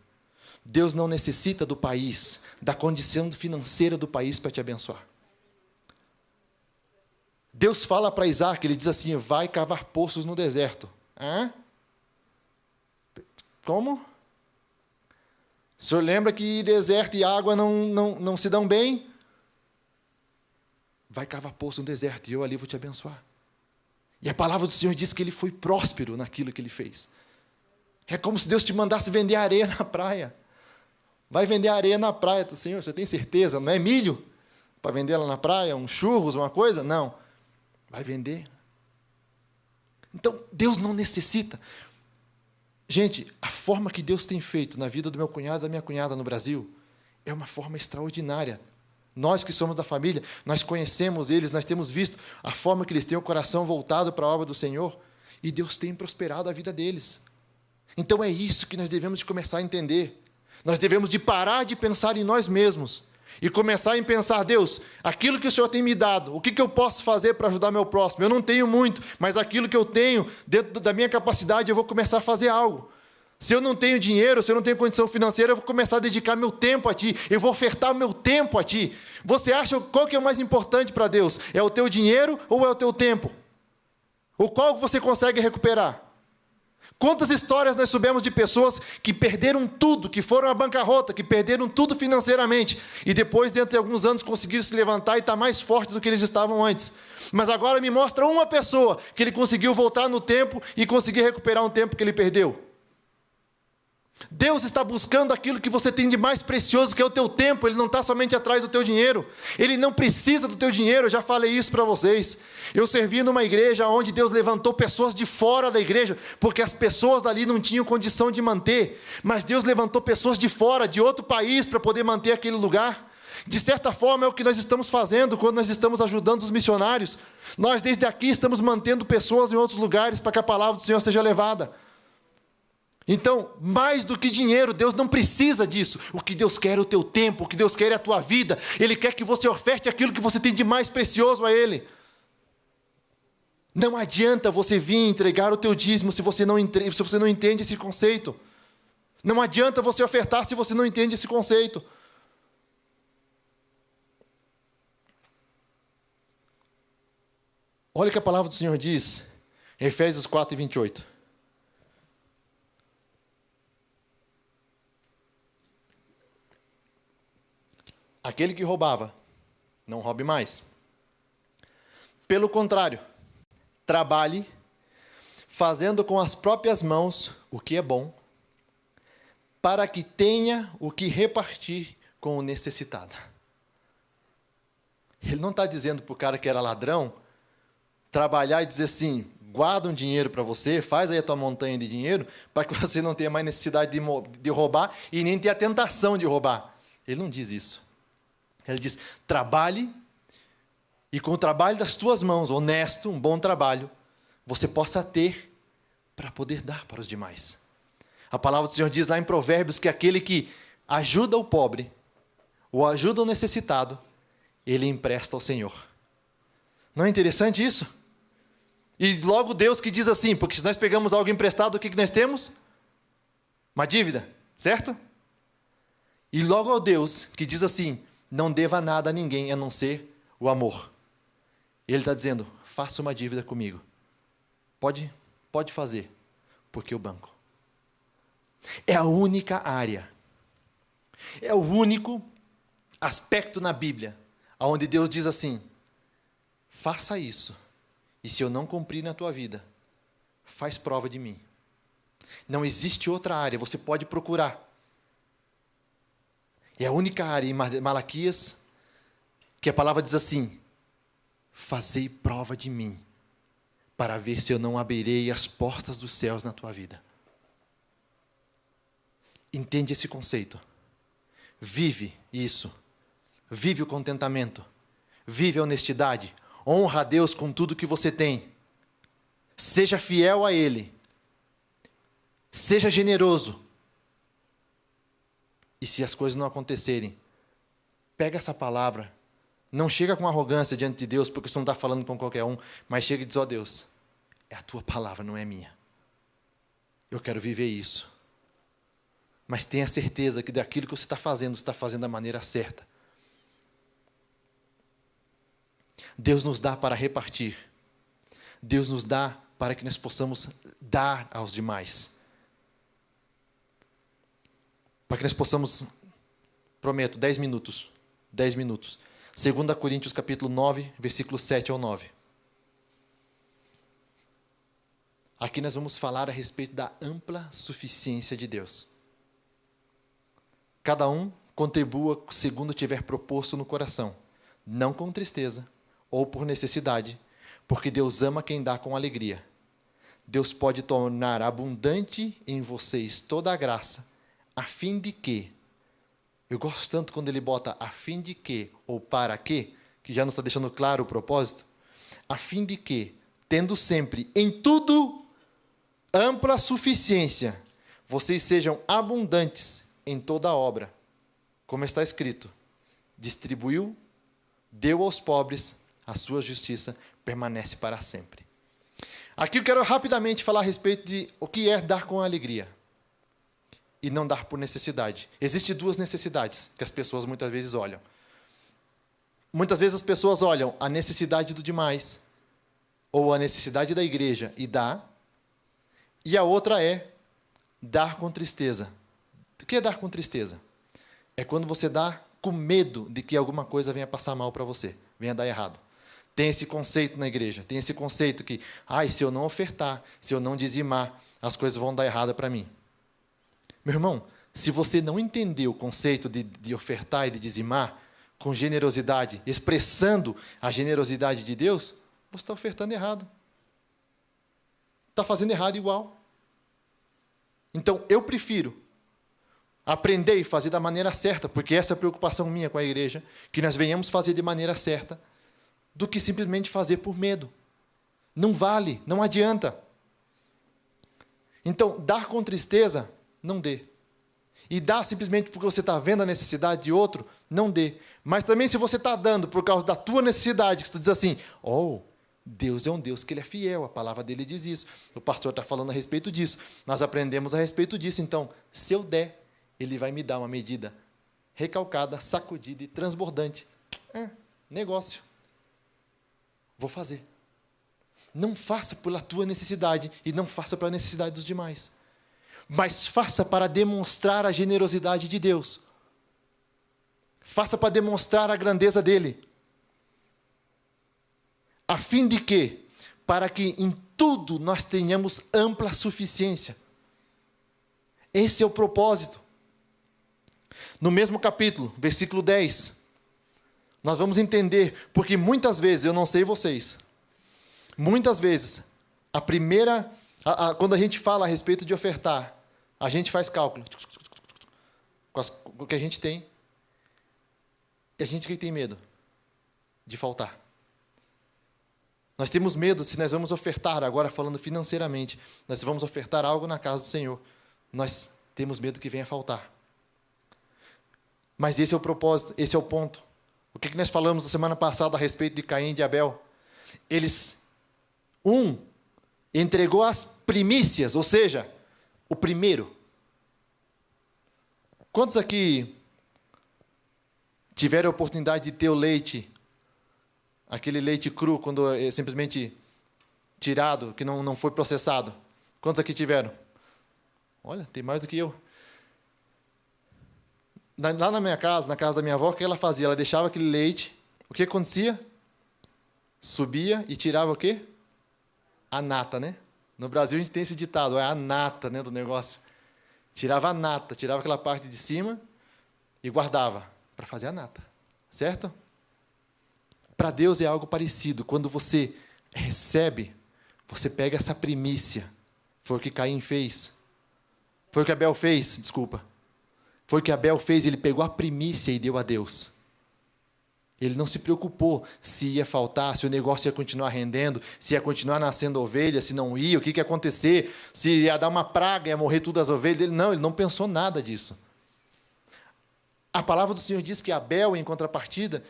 Deus não necessita do país, da condição financeira do país para te abençoar. Deus fala para Isaac, ele diz assim, vai cavar poços no deserto. Hã? Como? O senhor lembra que deserto e água não se dão bem? Vai cavar poço no deserto e eu ali vou te abençoar. E a palavra do Senhor diz que ele foi próspero naquilo que ele fez. É como se Deus te mandasse vender areia na praia. Vai vender areia na praia. Senhor, você tem certeza? Não é milho para vender lá na praia? Um churros, uma coisa? Não. Vai vender. Então, Deus não necessita. Gente, a forma que Deus tem feito na vida do meu cunhado e da minha cunhada no Brasil é uma forma extraordinária. Nós que somos da família, nós conhecemos eles, nós temos visto a forma que eles têm o coração voltado para a obra do Senhor, e Deus tem prosperado a vida deles. Então é isso que nós devemos de começar a entender. Nós devemos de parar de pensar em nós mesmos e começar a pensar: Deus, aquilo que o Senhor tem me dado, o que eu posso fazer para ajudar meu próximo? Eu não tenho muito, mas aquilo que eu tenho, dentro da minha capacidade, eu vou começar a fazer algo. Se eu não tenho dinheiro, se eu não tenho condição financeira, eu vou começar a dedicar meu tempo a Ti, eu vou ofertar meu tempo a Ti. Você acha qual que é o mais importante para Deus? É o teu dinheiro ou é o teu tempo? O qual você consegue recuperar? Quantas histórias nós soubemos de pessoas que perderam tudo, que foram à bancarrota, que perderam tudo financeiramente, e depois, dentro de alguns anos, conseguiram se levantar e estar mais fortes do que eles estavam antes. Mas agora me mostra uma pessoa que ele conseguiu voltar no tempo e conseguir recuperar um tempo que ele perdeu. Deus está buscando aquilo que você tem de mais precioso, que é o teu tempo. Ele não está somente atrás do teu dinheiro. Ele não precisa do teu dinheiro, eu já falei isso para vocês. Eu servi numa igreja onde Deus levantou pessoas de fora da igreja, porque as pessoas dali não tinham condição de manter. Mas Deus levantou pessoas de fora, de outro país, para poder manter aquele lugar. De certa forma é o que nós estamos fazendo quando nós estamos ajudando os missionários. Nós desde aqui estamos mantendo pessoas em outros lugares para que a palavra do Senhor seja levada. Então, mais do que dinheiro, Deus não precisa disso. O que Deus quer é o teu tempo, o que Deus quer é a tua vida. Ele quer que você oferte aquilo que você tem de mais precioso a Ele. Não adianta você vir entregar o teu dízimo se você não entende esse conceito. Não adianta você ofertar se você não entende esse conceito. Olha o que a palavra do Senhor diz, em Efésios 4:28. Aquele que roubava, não roube mais. Pelo contrário, trabalhe, fazendo com as próprias mãos o que é bom, para que tenha o que repartir com o necessitado. Ele não está dizendo para o cara que era ladrão, trabalhar e dizer assim: guarda um dinheiro para você, faz aí a tua montanha de dinheiro, para que você não tenha mais necessidade de roubar e nem ter a tentação de roubar. Ele não diz isso. Ele diz: trabalhe, e com o trabalho das tuas mãos, honesto, um bom trabalho, você possa ter para poder dar para os demais. A palavra do Senhor diz lá em Provérbios que aquele que ajuda o pobre, ou ajuda o necessitado, ele empresta ao Senhor. Não é interessante isso? E logo Deus que diz assim, porque se nós pegamos algo emprestado, o que nós temos? Uma dívida, certo? E logo ao Deus que diz assim: não deva nada a ninguém a não ser o amor. Ele está dizendo: faça uma dívida comigo. Pode fazer, porque eu banco. É a única área, é o único aspecto na Bíblia onde Deus diz assim: faça isso, e se eu não cumprir na tua vida, faz prova de mim. Não existe outra área, você pode procurar. É a única área em Malaquias que a palavra diz assim: fazei prova de mim, para ver se eu não abrirei as portas dos céus na tua vida. Entende esse conceito. Vive isso. Vive o contentamento. Vive a honestidade. Honra a Deus com tudo que você tem. Seja fiel a Ele. Seja generoso. E se as coisas não acontecerem, pega essa palavra. Não chega com arrogância diante de Deus, porque você não está falando com qualquer um, mas chega e diz: ó Deus, é a tua palavra, não é minha. Eu quero viver isso. Mas tenha certeza que daquilo que você está fazendo da maneira certa. Deus nos dá para repartir. Deus nos dá para que nós possamos dar aos demais. Para que nós possamos, prometo, 10 minutos. 2 Coríntios capítulo 9, versículos 7 ao 9. Aqui nós vamos falar a respeito da ampla suficiência de Deus. Cada um contribua segundo tiver proposto no coração, não com tristeza ou por necessidade, porque Deus ama quem dá com alegria. Deus pode tornar abundante em vocês toda a graça, a fim de que, eu gosto tanto quando ele bota a fim de que, ou para que já não está deixando claro o propósito, a fim de que, tendo sempre em tudo ampla suficiência, vocês sejam abundantes em toda a obra, como está escrito, distribuiu, deu aos pobres, a sua justiça permanece para sempre. Aqui eu quero rapidamente falar a respeito de o que é dar com alegria e não dar por necessidade. Existem duas necessidades que as pessoas muitas vezes olham. Muitas vezes as pessoas olham a necessidade do demais, ou a necessidade da igreja e dá, e a outra é dar com tristeza. O que é dar com tristeza? É quando você dá com medo de que alguma coisa venha passar mal para você, venha dar errado. Tem esse conceito na igreja, tem esse conceito que, se eu não ofertar, se eu não dizimar, as coisas vão dar errado para mim. Meu irmão, se você não entender o conceito de ofertar e de dizimar, com generosidade, expressando a generosidade de Deus, você está ofertando errado. Está fazendo errado igual. Então, eu prefiro aprender e fazer da maneira certa, porque essa é a preocupação minha com a igreja, que nós venhamos fazer de maneira certa, do que simplesmente fazer por medo. Não vale, não adianta. Então, dar com tristeza, não dê. E dar simplesmente porque você está vendo a necessidade de outro, não dê. Mas também se você está dando por causa da tua necessidade, que tu diz assim, Deus é um Deus que Ele é fiel, a palavra dele diz isso. O pastor está falando a respeito disso. Nós aprendemos a respeito disso. Então, se eu der, Ele vai me dar uma medida recalcada, sacudida e transbordante. Negócio. Vou fazer. Não faça pela tua necessidade e não faça pela necessidade dos demais. Mas faça para demonstrar a generosidade de Deus. Faça para demonstrar a grandeza dEle. A fim de que, para que em tudo nós tenhamos ampla suficiência. Esse é o propósito. No mesmo capítulo, versículo 10, nós vamos entender, porque muitas vezes, eu não sei vocês, muitas vezes, quando a gente fala a respeito de ofertar, a gente faz cálculo com o que a gente tem, e a gente que tem medo de faltar. Nós temos medo, se nós vamos ofertar, agora falando financeiramente, nós vamos ofertar algo na casa do Senhor, nós temos medo que venha faltar. Mas esse é o propósito, esse é o ponto. O que nós falamos na semana passada a respeito de Caim e de Abel? Um entregou as primícias, ou seja, o primeiro. Quantos aqui tiveram a oportunidade de ter o leite, aquele leite cru, quando é simplesmente tirado, que não foi processado? Quantos aqui tiveram? Olha, tem mais do que eu. Lá na minha casa, na casa da minha avó, o que ela fazia? Ela deixava aquele leite, o que acontecia? Subia e tirava o quê? A nata, né? No Brasil a gente tem esse ditado, é a nata, né, do negócio. Tirava a nata, tirava aquela parte de cima e guardava para fazer a nata, certo? Para Deus é algo parecido. Quando você recebe, você pega essa primícia. Foi o que Caim fez. Foi o que Abel fez, desculpa. Foi o que Abel fez, ele pegou a primícia e deu a Deus. Ele não se preocupou se ia faltar, se o negócio ia continuar rendendo, se ia continuar nascendo ovelha, se não ia, o que ia acontecer, se ia dar uma praga, ia morrer todas as ovelhas. Ele não pensou nada disso. A palavra do Senhor diz que Abel, em contrapartida,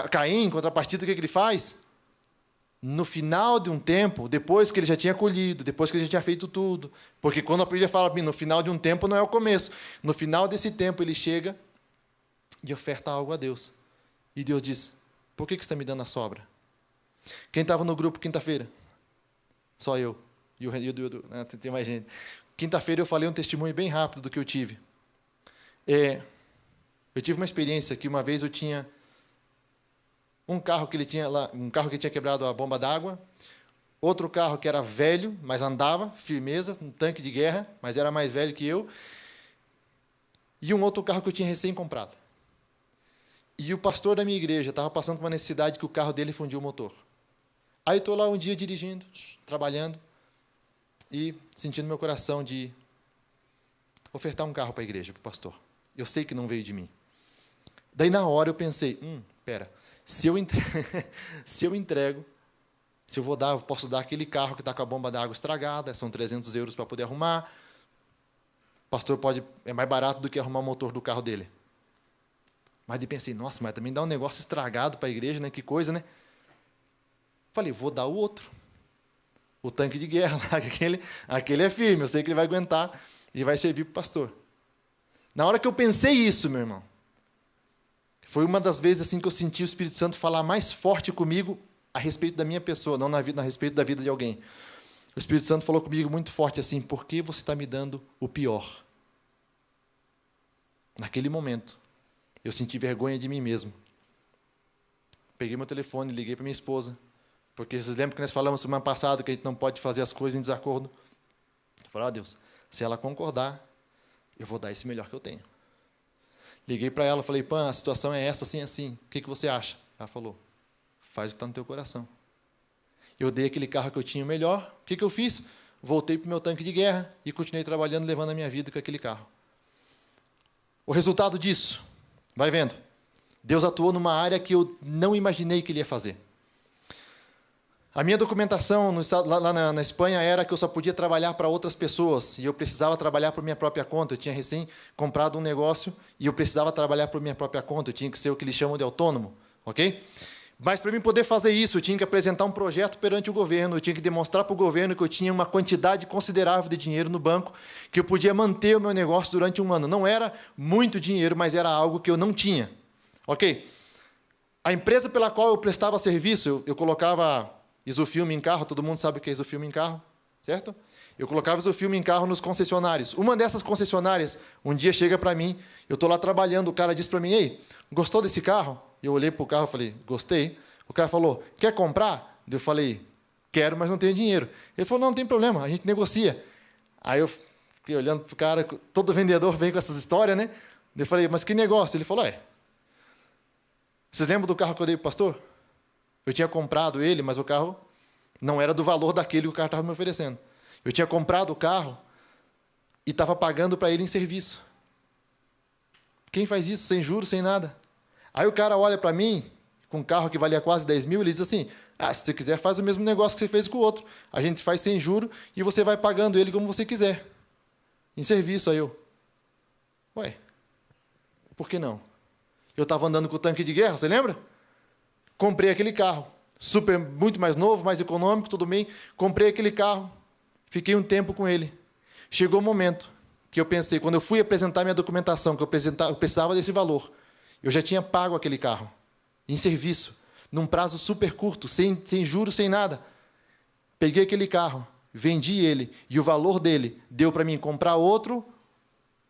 Caim, em contrapartida, o que ele faz? No final de um tempo, depois que ele já tinha colhido, depois que ele já tinha feito tudo, porque quando a Bíblia fala no final de um tempo não é o começo, no final desse tempo ele chega e oferta algo a Deus. E Deus diz, por que você está me dando a sobra? Quem estava no grupo quinta-feira? Só eu. E tem mais gente. Quinta-feira eu falei um testemunho bem rápido do que eu tive. Eu tive uma experiência que uma vez eu tinha um carro que tinha quebrado a bomba d'água, outro carro que era velho, mas andava, firmeza, um tanque de guerra, mas era mais velho que eu. e um outro carro que eu tinha recém-comprado. E o pastor da minha igreja estava passando por uma necessidade que o carro dele fundiu o motor. Aí eu estou lá um dia dirigindo, trabalhando, e sentindo meu coração de ofertar um carro para a igreja, para o pastor. Eu sei que não veio de mim. Daí, na hora, eu pensei, se eu entrego, se eu posso dar aquele carro que está com a bomba d'água estragada, são 300 euros para poder arrumar, o pastor é mais barato do que arrumar o motor do carro dele. Mas daí pensei, nossa, mas também dá um negócio estragado para a igreja, né? Que coisa, né? Falei, vou dar o outro. O tanque de guerra lá, aquele é firme, eu sei que ele vai aguentar e vai servir para o pastor. Na hora que eu pensei isso, meu irmão, foi uma das vezes assim que eu senti o Espírito Santo falar mais forte comigo a respeito da minha pessoa, não a respeito da vida de alguém. O Espírito Santo falou comigo muito forte assim, por que você está me dando o pior? Naquele momento, eu senti vergonha de mim mesmo. Peguei meu telefone, liguei para minha esposa, porque vocês lembram que nós falamos semana passada que a gente não pode fazer as coisas em desacordo? Eu falei, Deus, se ela concordar, eu vou dar esse melhor que eu tenho. Liguei para ela, falei, a situação é essa, assim, assim, o que você acha? Ela falou, faz o que está no teu coração. Eu dei aquele carro que eu tinha melhor, o que eu fiz? Voltei para o meu tanque de guerra e continuei trabalhando, levando a minha vida com aquele carro. O resultado disso, vai vendo, Deus atuou numa área que eu não imaginei que Ele ia fazer. A minha documentação lá na Espanha era que eu só podia trabalhar para outras pessoas, e eu precisava trabalhar por minha própria conta. Eu tinha recém comprado um negócio, e eu precisava trabalhar por minha própria conta, eu tinha que ser o que eles chamam de autônomo, ok? Mas para mim poder fazer isso, eu tinha que apresentar um projeto perante o governo, eu tinha que demonstrar para o governo que eu tinha uma quantidade considerável de dinheiro no banco, que eu podia manter o meu negócio durante um ano. Não era muito dinheiro, mas era algo que eu não tinha, ok? A empresa pela qual eu prestava serviço, eu colocava isofilme em carro, todo mundo sabe o que é isofilme em carro, certo? Eu colocava isofilme em carro nos concessionários. Uma dessas concessionárias, um dia chega para mim, eu estou lá trabalhando, o cara disse para mim, ei, gostou desse carro? Eu olhei para o carro e falei, gostei. O cara falou, quer comprar? Eu falei, quero, mas não tenho dinheiro. Ele falou, não tem problema, a gente negocia. Aí eu fiquei olhando para o cara, todo vendedor vem com essas histórias, né? Eu falei, mas que negócio? Ele falou, vocês lembram do carro que eu dei para o pastor? Eu tinha comprado ele, mas o carro não era do valor daquele que o cara estava me oferecendo. Eu tinha comprado o carro e estava pagando para ele em serviço. Quem faz isso sem juros, sem nada? Aí o cara olha para mim, com um carro que valia quase 10 mil, ele diz assim, se você quiser, faz o mesmo negócio que você fez com o outro. A gente faz sem juro e você vai pagando ele como você quiser. Em serviço, aí eu. Por que não? Eu estava andando com o tanque de guerra, você lembra? Comprei aquele carro, muito mais novo, mais econômico, tudo bem. Comprei aquele carro, fiquei um tempo com ele. Chegou o momento que eu pensei, quando eu fui apresentar minha documentação, que eu precisava desse valor, eu já tinha pago aquele carro, em serviço, num prazo super curto, sem juros, sem nada. Peguei aquele carro, vendi ele, e o valor dele deu para mim comprar outro,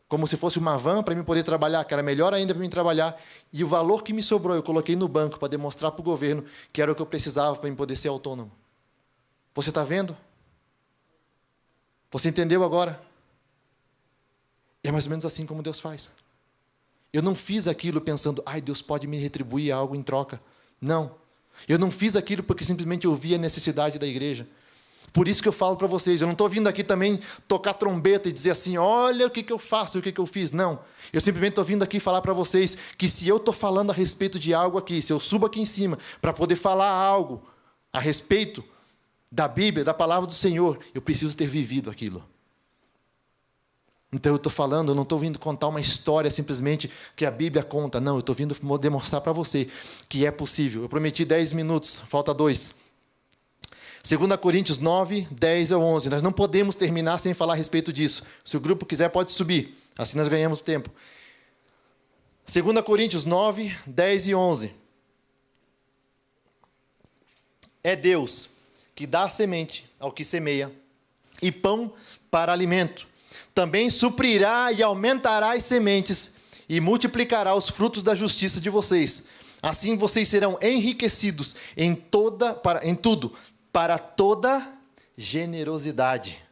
como se fosse uma van para mim poder trabalhar, que era melhor ainda para mim trabalhar, e o valor que me sobrou eu coloquei no banco para demonstrar para o governo que era o que eu precisava para mim poder ser autônomo. Você está vendo? Você entendeu agora? É mais ou menos assim como Deus faz. Eu não fiz aquilo pensando, Deus pode me retribuir algo em troca. Não. Eu não fiz aquilo porque simplesmente eu vi a necessidade da igreja. Por isso que eu falo para vocês, eu não estou vindo aqui também tocar trombeta e dizer assim, olha o que eu faço, o que eu fiz. Não. Eu simplesmente estou vindo aqui falar para vocês que se eu estou falando a respeito de algo aqui, se eu subo aqui em cima para poder falar algo a respeito da Bíblia, da palavra do Senhor, eu preciso ter vivido aquilo. Então eu estou falando, eu não estou vindo contar uma história simplesmente que a Bíblia conta. Não, eu estou vindo demonstrar para você que é possível. Eu prometi 10 minutos, falta 2. 2 Coríntios 9, 10 ao 11. Nós não podemos terminar sem falar a respeito disso. Se o grupo quiser, pode subir. Assim nós ganhamos tempo. 2 Coríntios 9, 10 e 11. É Deus que dá a semente ao que semeia e pão para alimento. Também suprirá e aumentará as sementes e multiplicará os frutos da justiça de vocês. Assim vocês serão enriquecidos em tudo, para toda generosidade,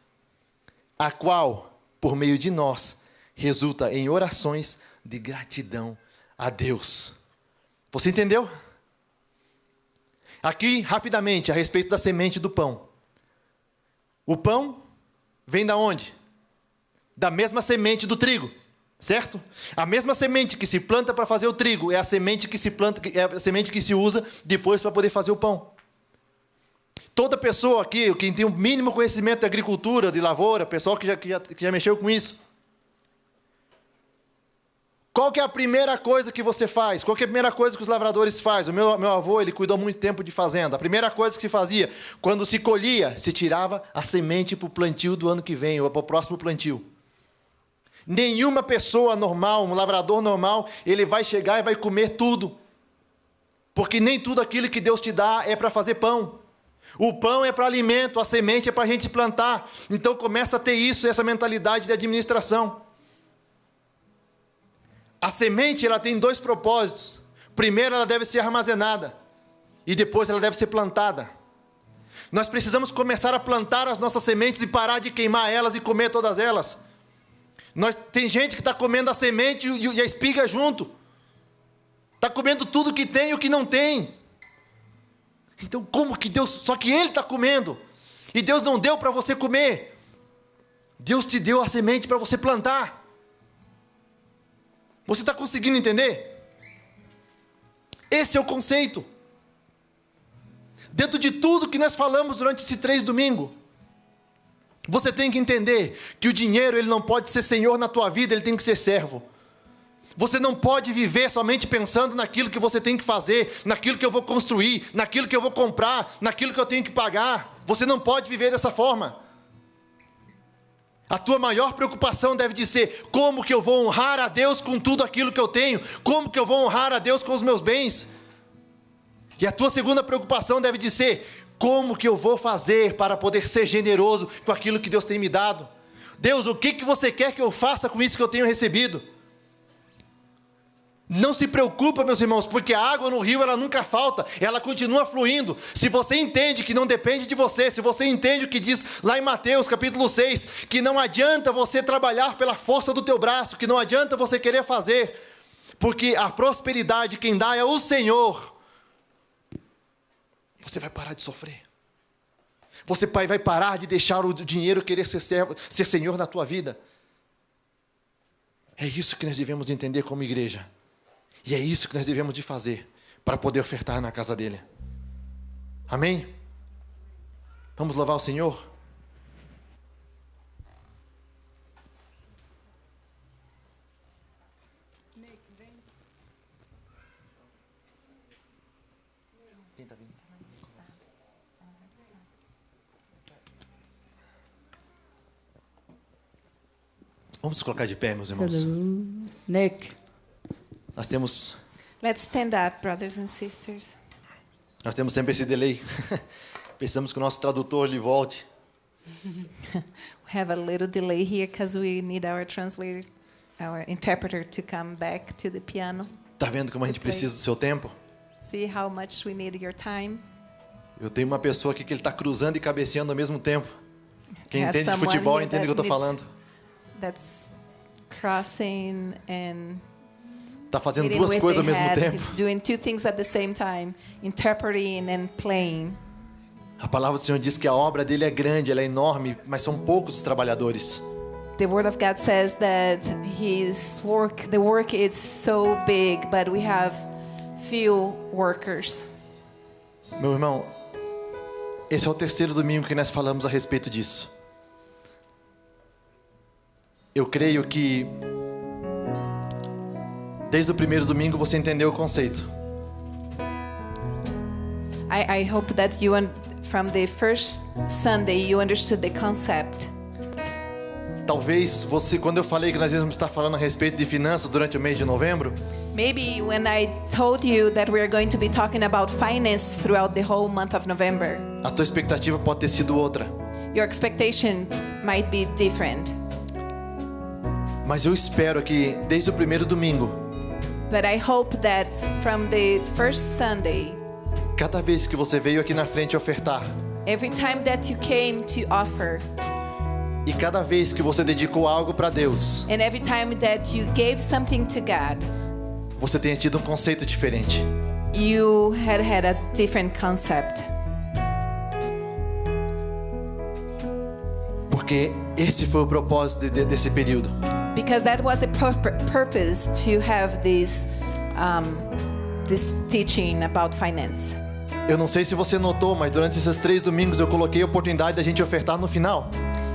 a qual, por meio de nós, resulta em orações de gratidão a Deus. Você entendeu? Aqui, rapidamente, a respeito da semente do pão. O pão vem da onde? Da mesma semente do trigo, certo? A mesma semente que se planta para fazer o trigo é a semente que se planta, é a semente que se usa depois para poder fazer o pão. Toda pessoa aqui, quem tem o mínimo conhecimento de agricultura, de lavoura, pessoal que já mexeu com isso. Qual que é a primeira coisa que você faz? Qual que é a primeira coisa que os lavradores fazem? O meu avô, ele cuidou muito tempo de fazenda. A primeira coisa que se fazia, quando se colhia, se tirava a semente para o plantio do ano que vem, ou para o próximo plantio. Nenhuma pessoa normal, um lavrador normal, ele vai chegar e vai comer tudo. Porque nem tudo aquilo que Deus te dá é para fazer pão. O pão é para alimento, a semente é para a gente plantar. Então começa a ter isso, essa mentalidade de administração. A semente, ela tem 2 propósitos. Primeiro, ela deve ser armazenada. E depois ela deve ser plantada. Nós precisamos começar a plantar as nossas sementes e parar de queimar elas e comer todas elas. Tem gente que está comendo a semente e a espiga junto. Está comendo tudo que tem e o que não tem. Então como que Deus... Só que Ele está comendo. E Deus não deu para você comer. Deus te deu a semente para você plantar. Você está conseguindo entender? Esse é o conceito. Dentro de tudo que nós falamos durante esses 3 domingos, você tem que entender que o dinheiro, ele não pode ser senhor na tua vida, ele tem que ser servo. Você não pode viver somente pensando naquilo que você tem que fazer, naquilo que eu vou construir, naquilo que eu vou comprar, naquilo que eu tenho que pagar. Você não pode viver dessa forma. A tua maior preocupação deve de ser: como que eu vou honrar a Deus com tudo aquilo que eu tenho? Como que eu vou honrar a Deus com os meus bens? E a tua segunda preocupação deve de ser: como que eu vou fazer para poder ser generoso com aquilo que Deus tem me dado? Deus, o que você quer que eu faça com isso que eu tenho recebido? Não se preocupa, meus irmãos, porque a água no rio, ela nunca falta, ela continua fluindo. Se você entende que não depende de você, se você entende o que diz lá em Mateus capítulo 6, que não adianta você trabalhar pela força do teu braço, que não adianta você querer fazer, porque a prosperidade quem dá é o Senhor, você vai parar de sofrer. Você vai parar de deixar o dinheiro querer ser senhor na tua vida. É isso que nós devemos entender como igreja. E é isso que nós devemos de fazer para poder ofertar na casa dele. Amém? Vamos louvar o Senhor? Quem está vindo? Vamos nos colocar de pé, meus irmãos. Nick. Nós temos Let's stand up, brothers and sisters. sempre esse delay. Precisamos que o nosso tradutor ele volte. We have a little delay here because we need our translator, our interpreter to come back to the piano. Tá vendo como a gente precisa do seu tempo? See how much we need your time. Eu tenho uma pessoa aqui que ele está cruzando e cabeceando ao mesmo tempo. Quem Have entende de someone futebol here entende o que eu estou that falando. That's crossing and Está fazendo hitting 2 with coisas ao the mesmo head. tempo. He's doing 2 things at the same time, interpreting and playing. A palavra do Senhor diz que a obra dele é grande, ela é enorme, mas são poucos os trabalhadores. The word of God says that the work is so big, but we have few workers. Meu irmão, esse é o 3º domingo que nós falamos a respeito disso. Eu creio que desde o 1º domingo você entendeu o conceito. I hope that from the first Sunday you understood the concept. Talvez você, quando eu falei que nós íamos estar falando a respeito de finanças durante o mês de novembro, Maybe when I told you that we are going to be talking about finance throughout the whole month of November, a tua expectativa pode ter sido outra. your expectation might be different. Mas eu espero que desde o 1º domingo, But I hope that from the first Sunday, cada vez que você veio aqui na frente ofertar, every time that you came to offer, E cada vez que você dedicou algo para Deus, And every time that you gave something to God, você tenha tido um conceito diferente. you had a different concept. Porque esse foi o propósito desse período. Because that was the purpose to have this teaching about finance. Eu não sei se você notou, mas durante esses 3 domingos eu coloquei a oportunidade da gente ofertar no final.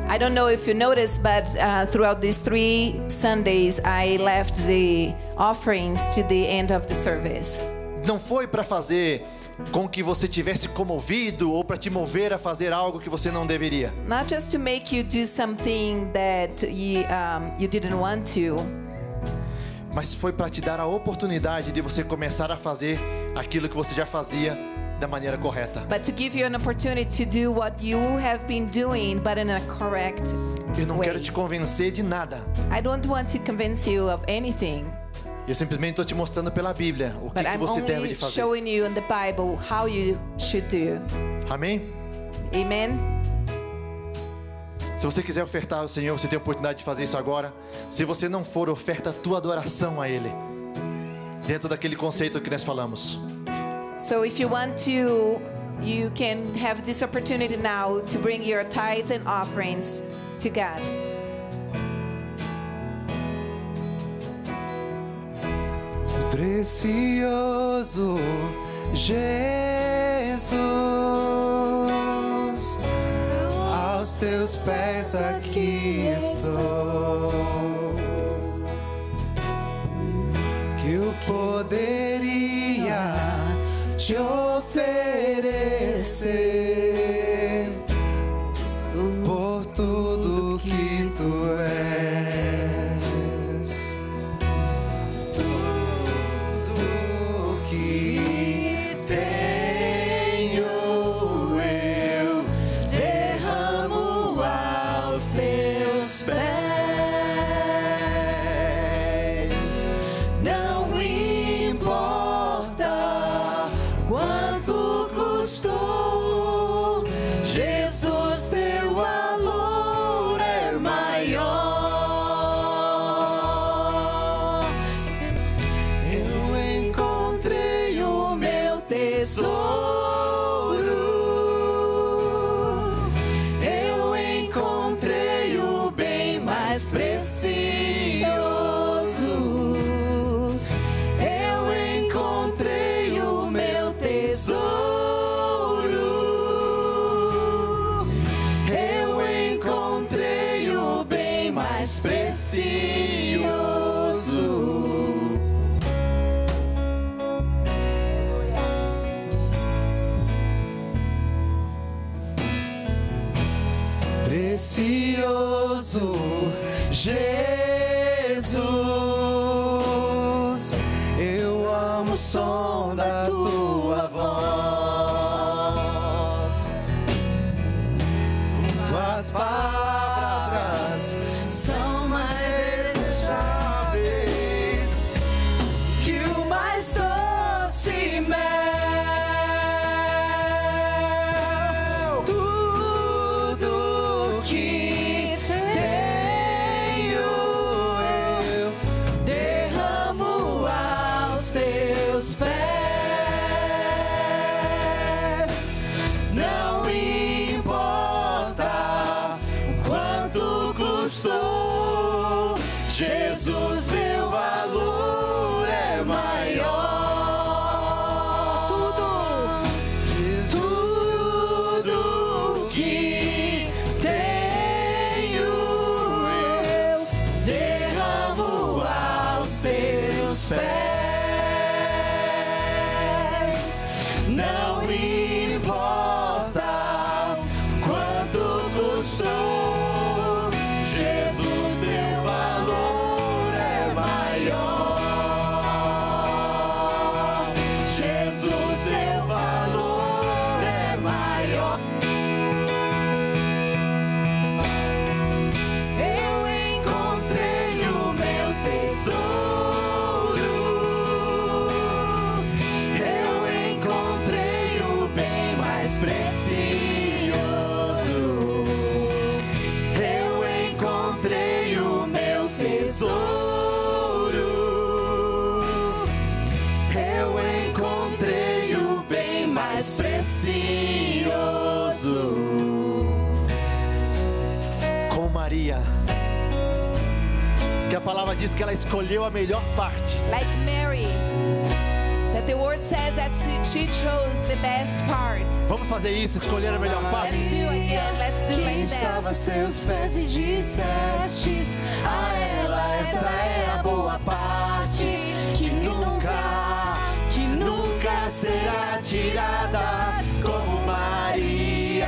I don't know if you noticed, but throughout these 3 Sundays, I left the offerings to the end of the service. Não foi para fazer com que você tivesse comovido ou para te mover a fazer algo que você não deveria. Not just to make you do something that you didn't want to, Mas foi para te dar a oportunidade de você começar a fazer aquilo que você já fazia da maneira correta. but to give you an opportunity to do what you have been doing, but in a correct Eu não way. quero te convencer de nada. I don't want to convince you of anything, Eu simplesmente estou te mostrando pela Bíblia o but que I'm você deve only de fazer. showing you in the Bible how you should do. Amém? Amen? Se você quiser ofertar ao Senhor, você tem a oportunidade de fazer isso agora. Se você não for, oferta a tua adoração a Ele. Dentro daquele conceito que nós falamos. So if you want to, you can have this opportunity now to bring your tithes and offerings to God. Precioso Jesus, aos teus pés aqui estou. Que eu poderia te oferecer por tudo que tu és. Tudo que tenho eu derramo aos teus pés. Não importa quanto custou, Jesus, teu valor é maior. Eu encontrei o meu tesouro, eu encontrei o bem mais precioso. Eu encontrei o meu tesouro, eu encontrei o bem mais precioso. Precioso Jesus, eu amo o som da tua voz. Tuas palavras são mais desejáveis que o mais doce mel. Tudo que tenho eu derramo aos teus pés. Não importa quanto custou, Jesus, teu valor é maior. Tudo que tenho eu derramo aos teus pés. Não importa quanto custou, Jesus, teu valor é maior. Jesus, teu valor é maior. Eu encontrei o meu tesouro, Que a palavra diz que ela escolheu a melhor parte. Like Mary, that the word says that she chose the best part. Vamos fazer isso, escolher a melhor parte? Let's do again, let's do Que like estava a that. seus pés e dissestes a ela, essa é a boa parte que nunca será tirada, como Maria,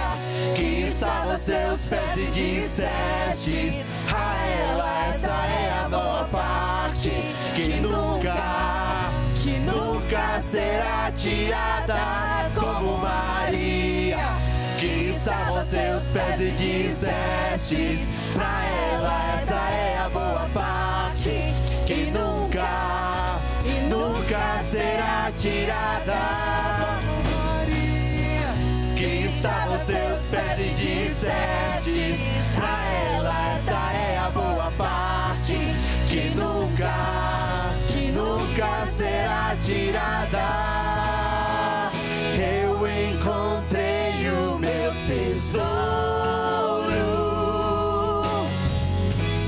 que estava a seus pés e dissestes a ela, essa é a boa parte que nunca será tirada, como Maria, que estava a seus pés e dissestes pra ela, essa é a boa parte que nunca será tirada, como Maria, que estava a seus pés e dissestes pra ela, esta é a boa parte que nunca será tirada. Eu encontrei o meu tesouro,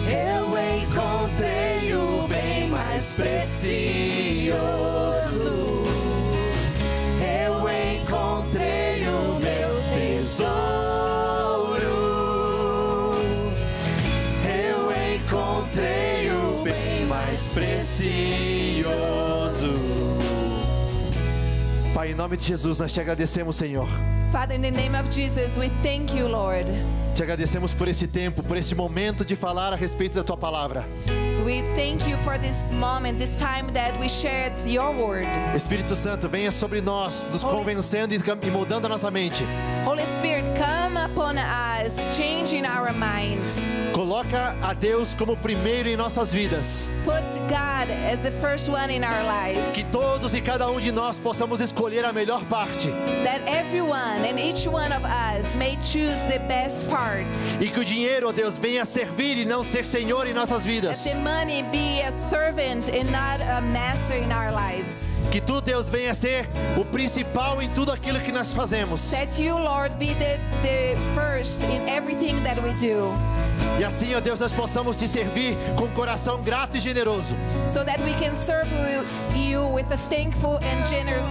eu encontrei o bem mais precioso, eu encontrei o meu tesouro, eu encontrei o bem mais precioso. Pai, em nome de Jesus, nós te agradecemos, Senhor. Father, in the name of Jesus, we thank you, Lord. Te agradecemos por esse tempo, por esse momento de falar a respeito da tua palavra. We thank you for this moment, this time that we shared your word. Espírito Santo, venha sobre nós, nos Holy- convencendo e mudando a nossa mente. Holy Spirit, come upon us, changing our minds. Coloca a Deus como primeiro em nossas vidas. Put God as the first one in our lives. Que todos e cada um de nós possamos escolher a melhor parte. That everyone and each one of us may choose the best part. E que o dinheiro, ó Deus, venha servir e não ser senhor em nossas That vidas. the money be a servant and not a master in our lives. Que tu, Deus, venha ser o principal em tudo aquilo que nós fazemos. That you, Lord, be the first in everything that we do. E assim, ó Deus, nós possamos te servir com coração grato e generoso. So that we can serve you with a thankful and generous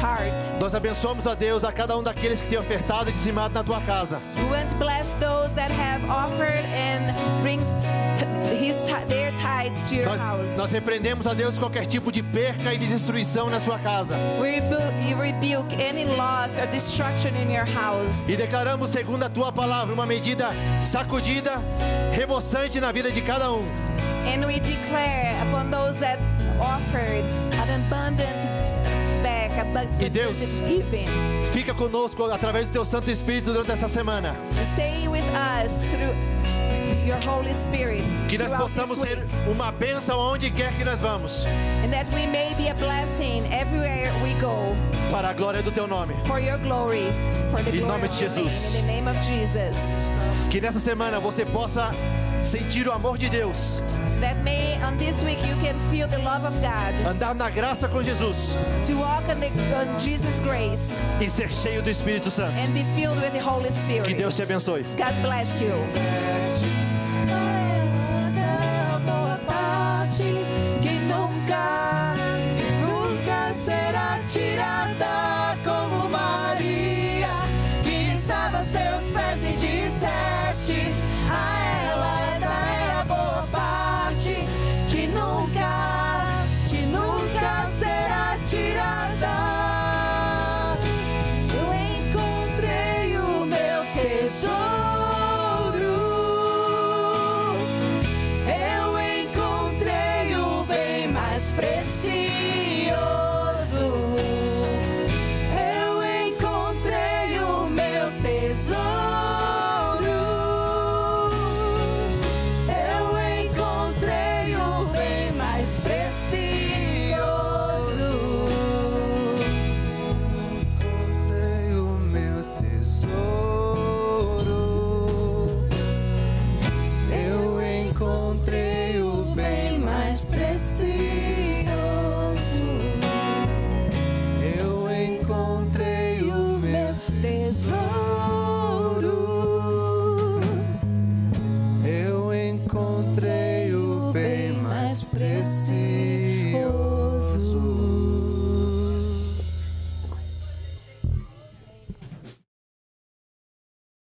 heart. Nós abençoamos, ó Deus, a cada um daqueles que têm ofertado e dizimado na tua casa. We want to bless those that have offered and bring their tithes to your house. Nós repreendemos, ó Deus, qualquer tipo de perca e de destruição na sua casa. We rebuke any loss or destruction in your house. E declaramos, segundo a tua palavra, uma medida sacudida, reboçante na vida de cada um. And we declare upon those that offered an abundant back, E Deus, giving. fica conosco através do teu Santo Espírito durante essa semana. Stay with us through your Holy Spirit. Que nós throughout possamos this ser week. uma bênção aonde quer que nós vamos. And that we may be a blessing everywhere we go. Para a glória do teu nome. For your glory. For the Em glory nome of de your name. Jesus. In the name of Jesus. Que nessa semana você possa sentir o amor de Deus. That may on this week you can feel the love of God. Andar na graça com Jesus. To walk on Jesus' grace. E ser cheio do Espírito Santo. And be filled with the Holy Spirit. Que Deus te abençoe. God bless you. A boa parte que nunca será tirada, como Maria, que estava a seus pés e dissestes a ela, essa é a boa parte